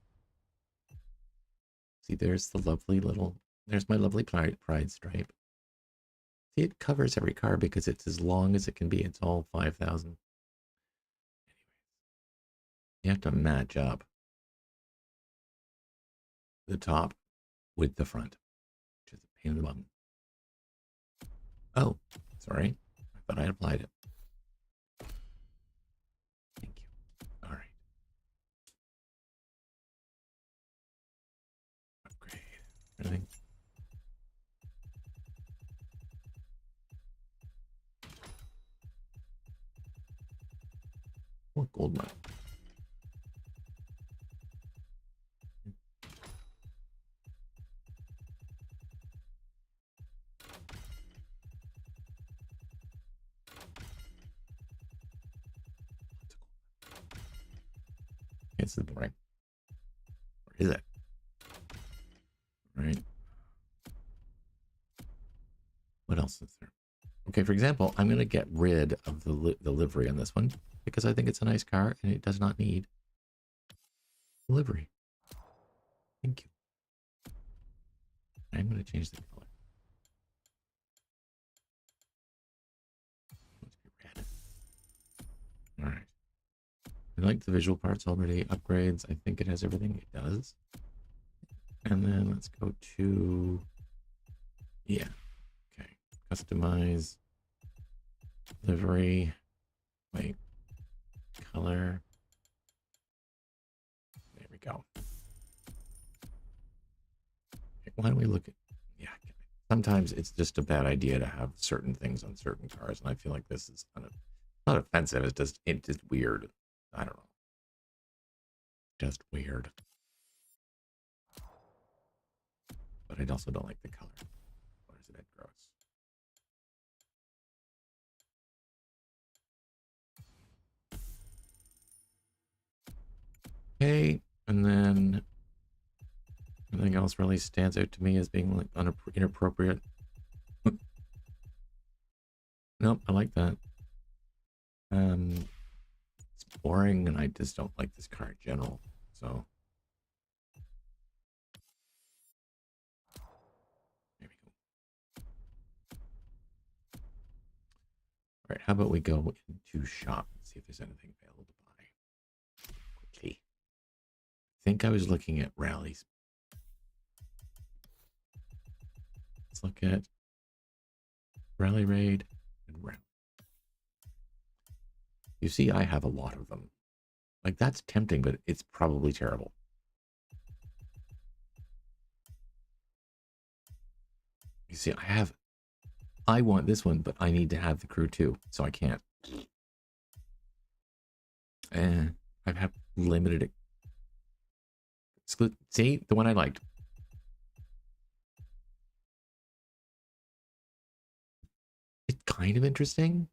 See, there's the lovely little, there's my lovely pride stripe. See, it covers every car because it's as long as it can be. It's all 5,000. Anyways, you have to match up the top with the front, which is a pain in the bum. Oh, sorry. I thought I applied it. Thank you. All right. Upgrade. Everything. What gold mine? It's the boring. Where is it? Right. What else is there? Okay, for example, I'm going to get rid of the livery on this one because I think it's a nice car and it does not need livery. Thank you. I'm going to change the color. Let's be red. All right. I like the visual parts already. Upgrades. I think it has everything it does. And then let's go to, yeah. Okay. Customize. Livery. Wait. Color. There we go. Okay, why don't we look at, yeah. Sometimes it's just a bad idea to have certain things on certain cars. And I feel like this is not offensive. It's just weird. I don't know. Just weird. But I also don't like the color. Or is it that gross? Okay, and then nothing else really stands out to me as being like inappropriate. Nope, I like that. It's boring, and I just don't like this car in general. So there we go. All right, how about we go into shop and see if there's anything available to buy quickly. I think I was looking at rallies. Let's look at rally raid and rally. You see, I have a lot of them. Like, that's tempting, but it's probably terrible. You see, I want this one, but I need to have the crew too, so I can't. I have limited it. See, the one I liked. It's kind of interesting.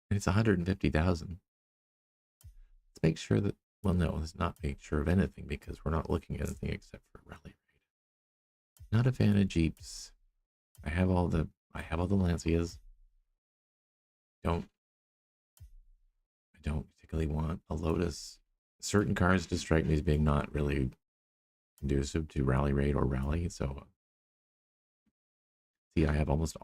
And it's 150,000. Let's make sure that, well, no, let's not make sure of anything because we're not looking at anything except for rally raid. Not a fan of Jeeps. I have all the Lancias. I don't particularly want a Lotus. Certain cars just strike me as being not really conducive to rally raid or rally. So see, I have almost.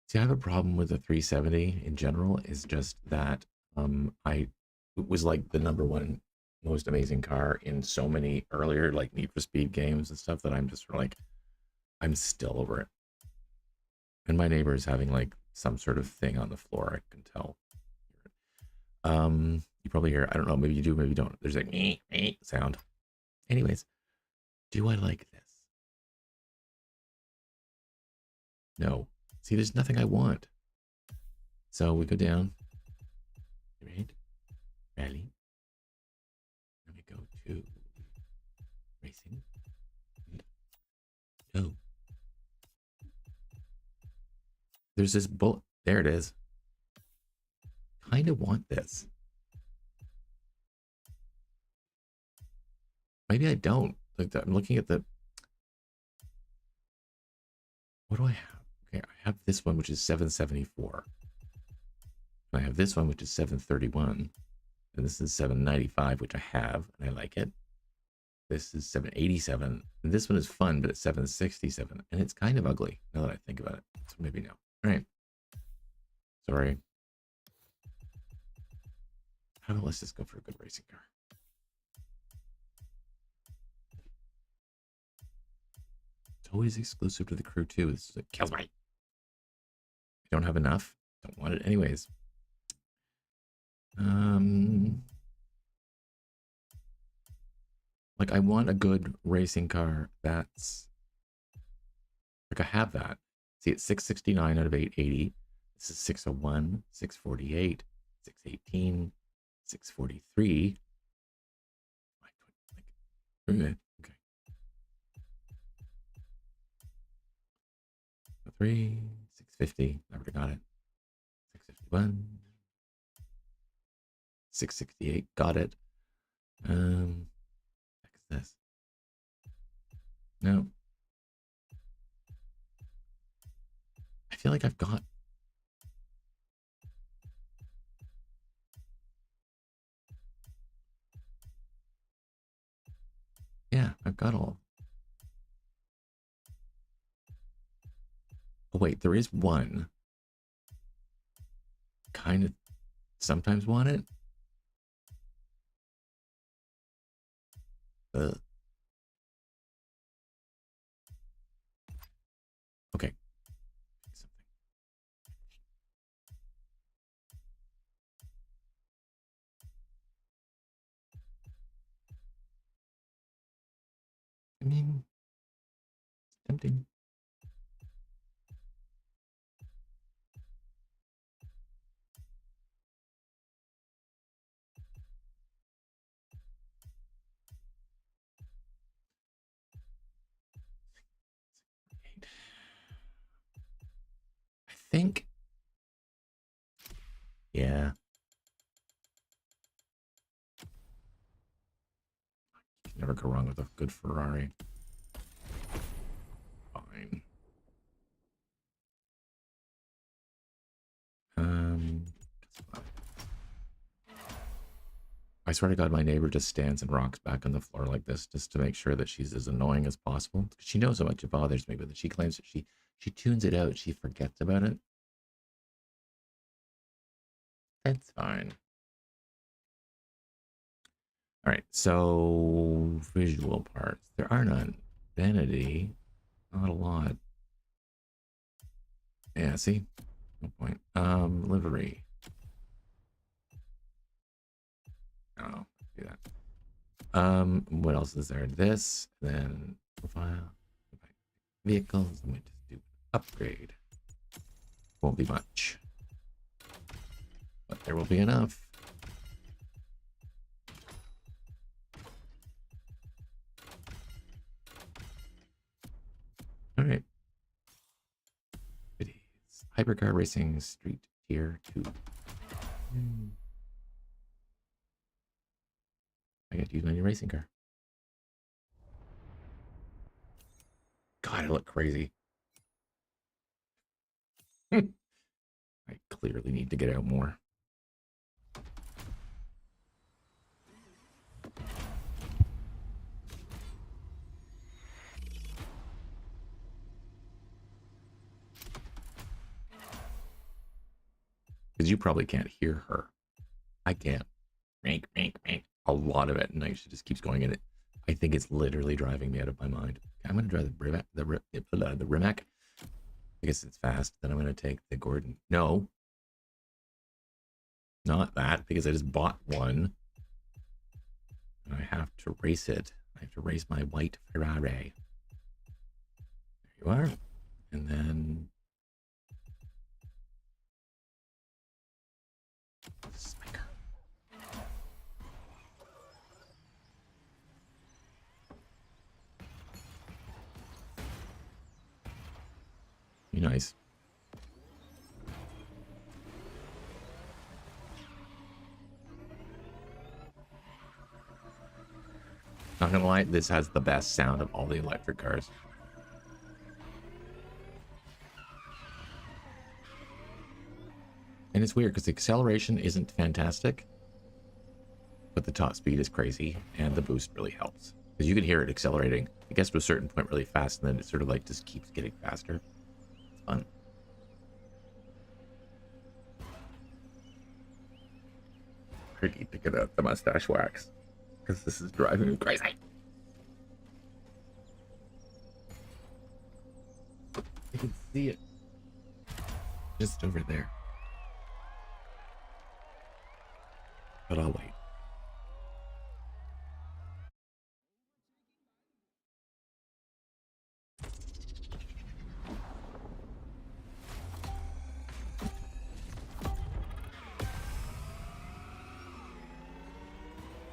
See, I have a problem with the 370 in general. Is just that it was like the #1 most amazing car in so many earlier like Need for Speed games and stuff that I'm just sort of like, I'm still over it. And my neighbor is having like some sort of thing on the floor. I can tell. You probably hear, I don't know, maybe you do, maybe you don't. There's like sound. Anyways, do I like this? No. See, there's nothing I want. So we go down. Right? Rally. Then we go to racing. No. There's this bullet. There it is. Kind of want this. Maybe I don't. Like I'm looking at the. What do I have? Okay, I have this one, which is 774. I have this one, which is 731. And this is 795, which I have, and I like it. This is 787. And this one is fun, but it's 767. And it's kind of ugly now that I think about it. So maybe no. All right. Sorry. How about let's just go for a good racing car. It's always exclusive to the crew too. This is like kills me. I don't have enough. Don't want it anyways. Like I want a good racing car that's like I have that. See, it's 669 out of 880. This is 601, 648, 618, 643. Okay. 3, 650. I already got it. 651. 668. Got it. What is this? No. I feel like I've got. Yeah, I've got all. Oh wait, there is one. Kind of sometimes want it. Okay. I mean, tempting. I think. Yeah. You can never go wrong with a good Ferrari. Fine. I swear to God, my neighbor just stands and rocks back on the floor like this just to make sure that she's as annoying as possible. She knows how much it bothers me, but she claims that she tunes it out. She forgets about it. That's fine. All right, so visual parts. There are none. Vanity, not a lot. Yeah, see? No point. Livery. Oh, do that. What else is there? This, then profile, vehicles. Let me just do upgrade. Won't be much, but there will be enough. All right. It is Hypercar Racing Street Tier 2. I got to use my new racing car. God, I look crazy. I clearly need to get out more. Because you probably can't hear her. I can't. Make. A lot of it, and she just keeps going in it. I think it's literally driving me out of my mind. I'm going to drive the Rimac. I guess it's fast. Then I'm going to take the Gordon. No. Not that, because I just bought one. And I have to race it. I have to race my white Ferrari. There you are. And then... Spiker. Be nice. Not gonna lie, this has the best sound of all the electric cars. And it's weird because the acceleration isn't fantastic, but the top speed is crazy, and the boost really helps. Because you can hear it accelerating. It gets to a certain point really fast, and then it sort of like just keeps getting faster. It's fun. I need to get out the mustache wax, because this is driving me crazy. I can see it. Just over there. But I'll wait.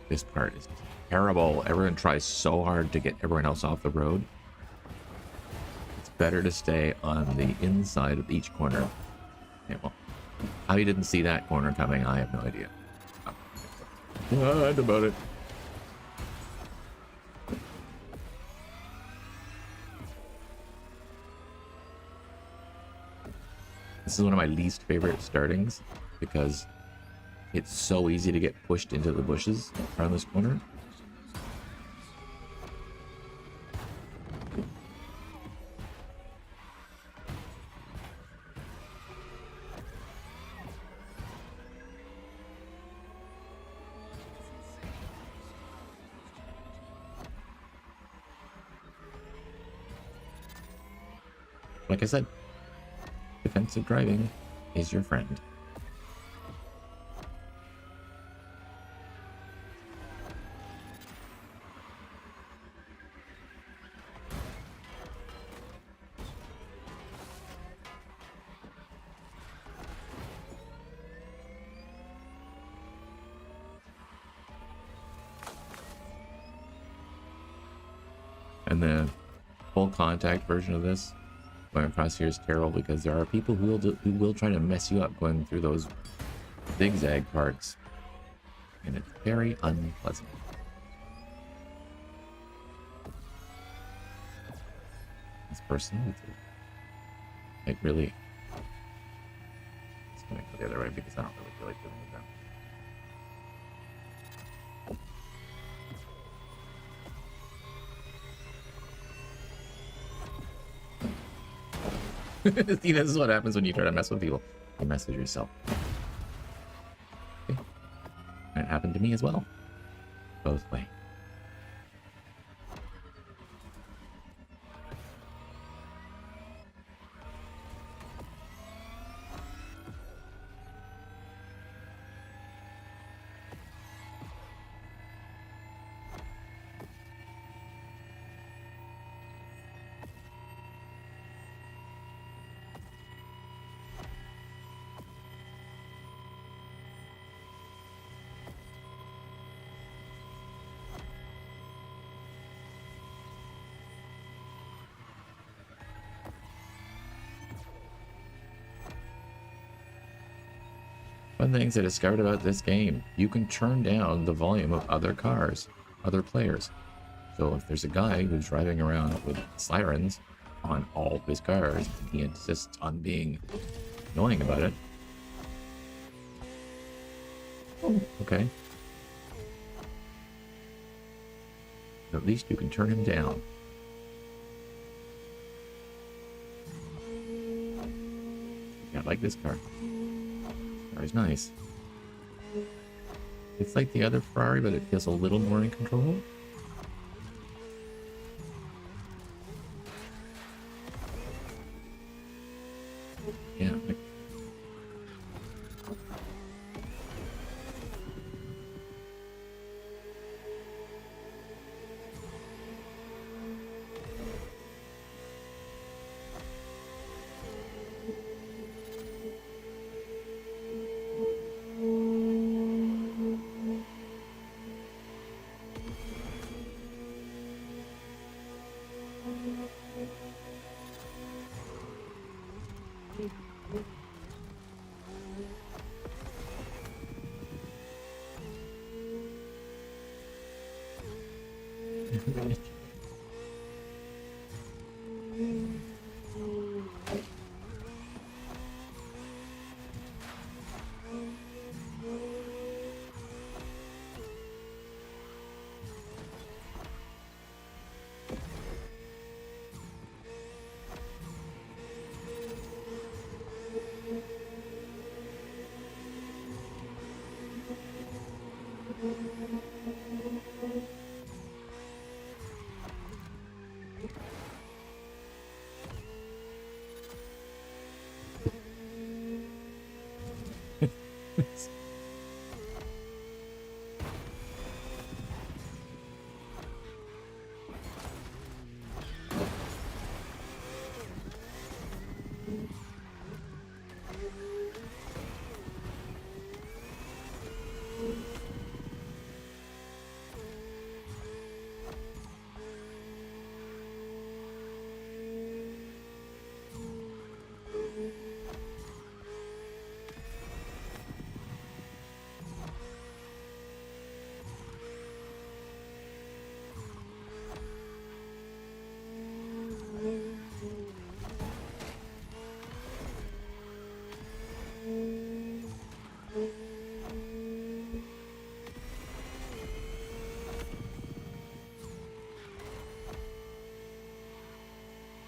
This part is terrible. Everyone tries so hard to get everyone else off the road. It's better to stay on the inside of each corner. Yeah, well, how you didn't see that corner coming, I have no idea. What about it? This is one of my least favorite startings because it's so easy to get pushed into the bushes around this corner. Like I said, defensive driving is your friend. And the full contact version of this going across here is terrible because there are people who will try to mess you up going through those zigzag parts, and it's very unpleasant. This person, like, really, it's gonna go the other way because I don't really feel like dealing with them. See, this is what happens when you try to mess with people. You mess with yourself. Okay. And it happened to me as well. Both ways. One of the things I discovered about this game, you can turn down the volume of other cars, other players. So if there's a guy who's driving around with sirens on all of his cars, and he insists on being annoying about it. Oh, okay. At least you can turn him down. Yeah, I like this car. Is nice. It's like the other Ferrari, but it feels a little more in control. Yeah.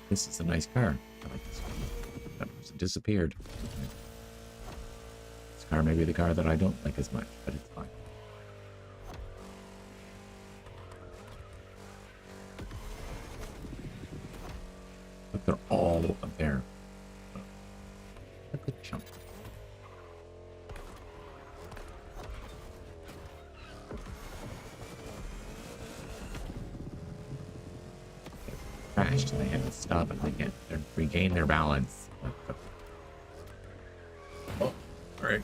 This is a nice car. I like this one. That person disappeared. This car may be the car that I don't like as much, but it's fine. Look, they're all up there. A good chunk. Crashed and they had to stop and they get regain their balance. Oh, all right.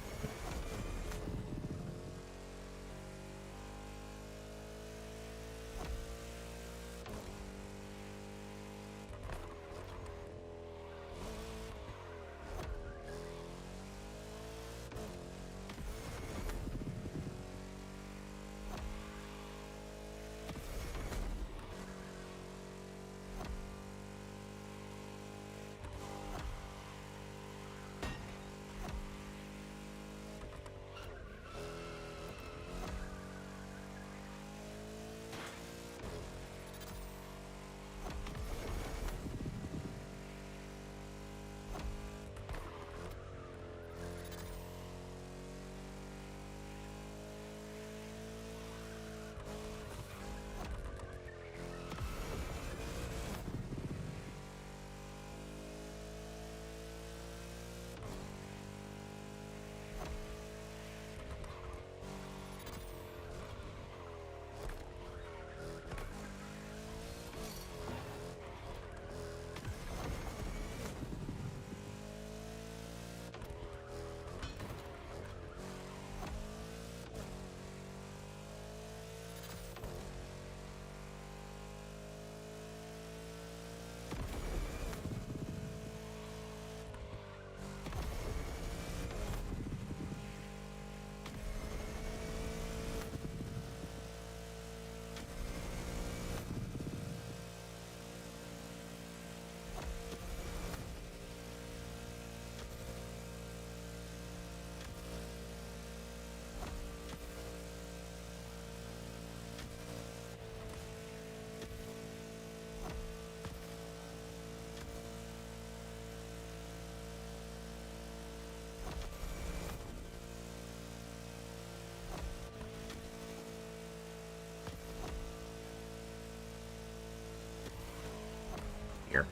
Here.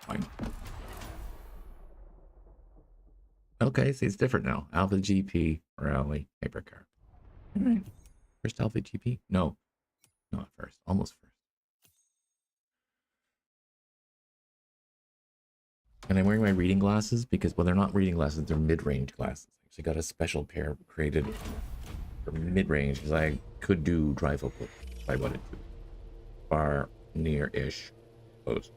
Fine. Okay, see, it's different now. Alpha GP, rally, hypercar. All right. First Alpha GP? No, not first. Almost first. And I'm wearing my reading glasses because, well, they're not reading glasses, they're mid-range glasses. I actually got a special pair created for mid-range because I could do trifocal if I wanted to. Far, near-ish, close.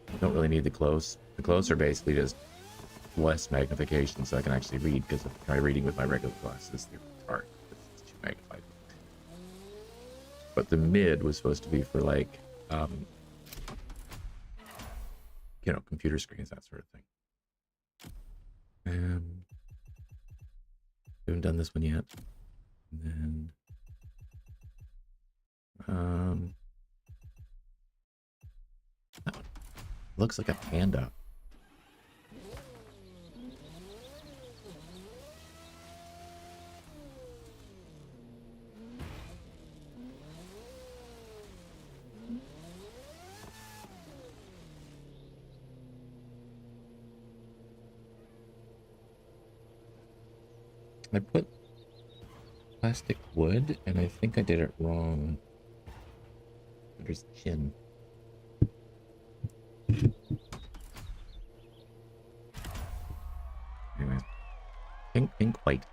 I don't really need the close. The close are basically just less magnification so I can actually read, because if I try reading with my regular glasses, they're hard. It's too magnified. But the mid was supposed to be for like, you know, computer screens, that sort of thing. Haven't done this one yet. And then, that one looks like a panda. I put plastic wood, and I think I did it wrong. There's the chin. Anyway, pink, white.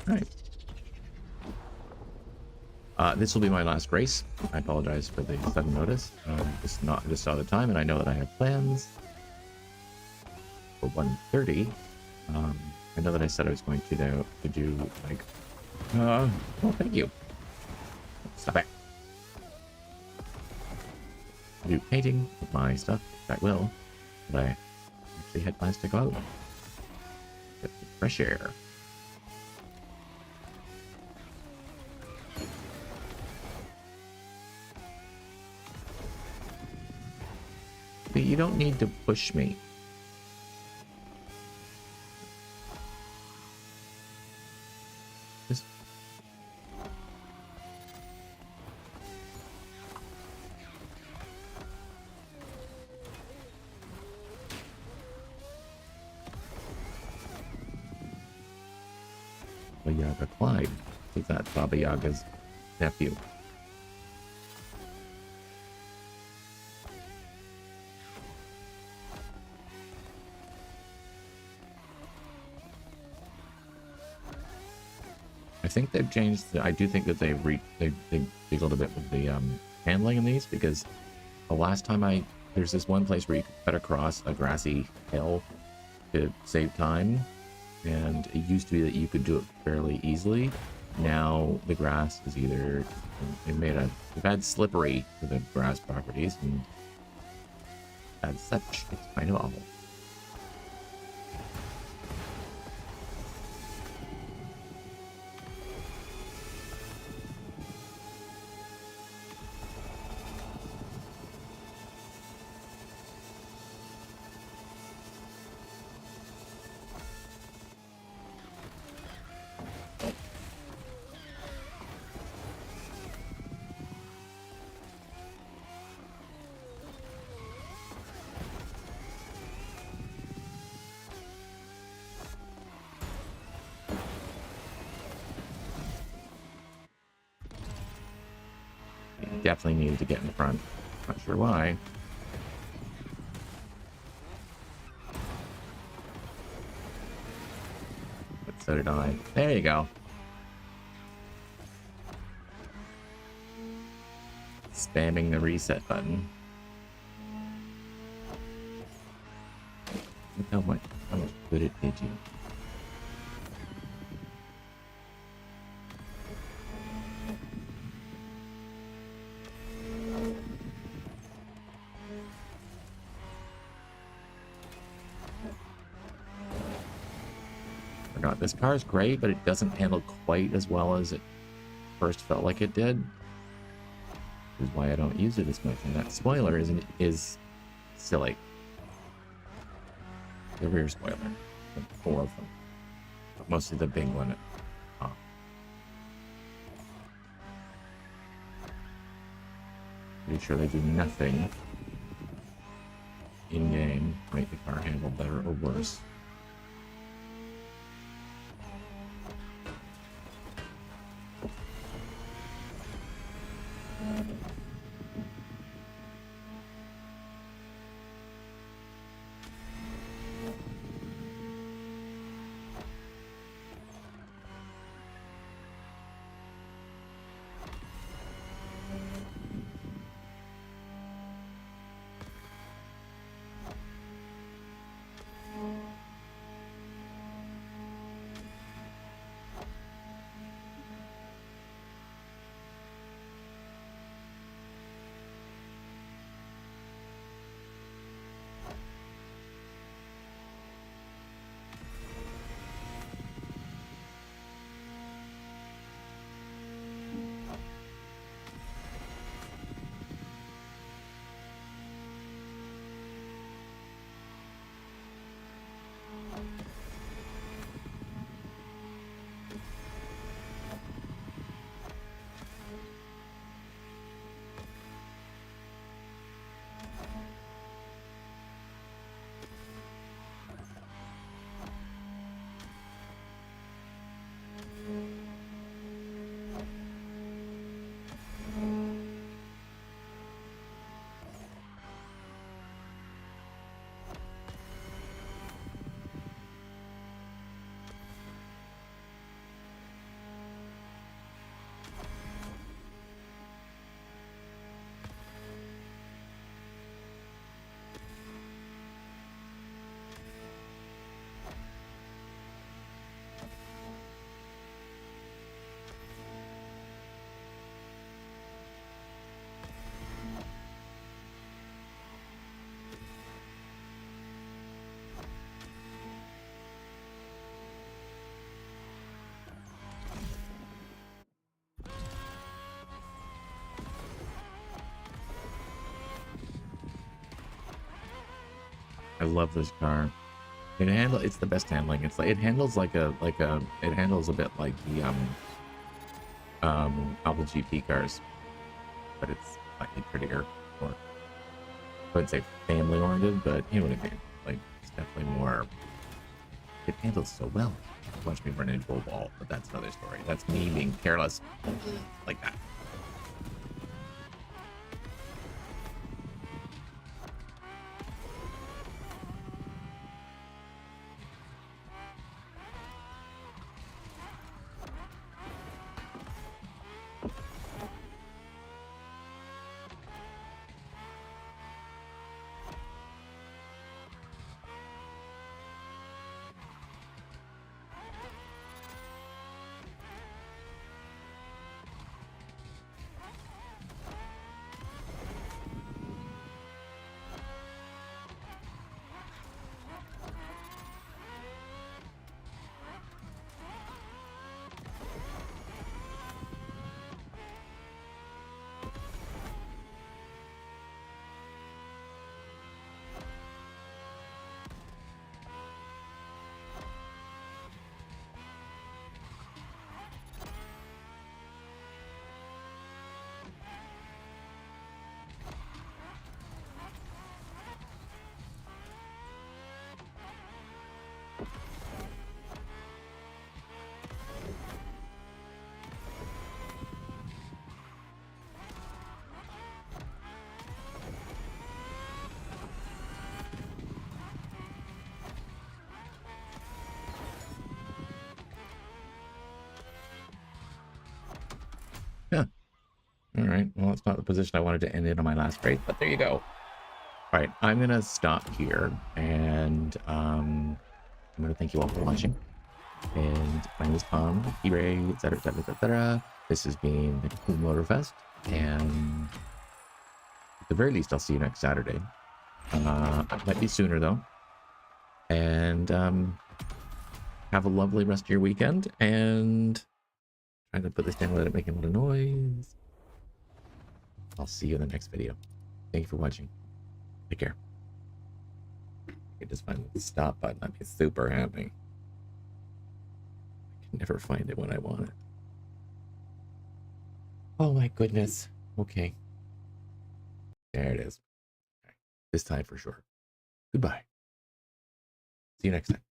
All right. This will be my last race. I apologize for the sudden notice. Just saw the time, and I know that I have plans for 1:30. I know that I said I was going to do like. Oh, thank you. Stop it. Do painting with my stuff. I will, but I actually had plans to go out. Get some fresh air. But you don't need to push me. Just... Baba Yaga Clyde. Is that Baba Yaga's nephew? I think they've changed. I do think that they jiggled a bit with the handling in these, because the last time there's this one place where you could cut across a grassy hill to save time, and it used to be that you could do it fairly easily. Now the grass is either they've had slippery to the grass properties, and as such, it's kind of awful. Definitely needed to get in front. Not sure why. But so did I. There you go. Spamming the reset button. Look how much good it did you. This car is great, but it doesn't handle quite as well as it first felt like it did. Which is why I don't use it as much. And that spoiler is silly. The rear spoiler. The 4 of them. But mostly the big one. Oh. Pretty sure they do nothing in-game to make the car handle better or worse. love this car. It's the best handling. It's like it handles it handles a bit like the Alpha GP cars, but it's slightly prettier, or I wouldn't say family oriented, but you know what I mean. Like it's definitely more. It handles so well. Watch me run into a wall, but that's another story. That's me being careless like that. Yeah. All right. Well, it's not the position I wanted to end in on my last race, but there you go. All right. I'm going to stop here, and I'm going to thank you all for watching. And my name is Tom, eBay, etc., etc., etc. This has been the Crew Motorfest, and at the very least, I'll see you next Saturday. It might be sooner, though. And have a lovely rest of your weekend, and trying to put this down without it making a lot of noise. I'll see you in the next video. Thank you for watching. Take care. I can just find the stop button. I'd be super happy. I can never find it when I want it. Oh my goodness. Okay. There it is. Okay. This time for sure. Goodbye. See you next time.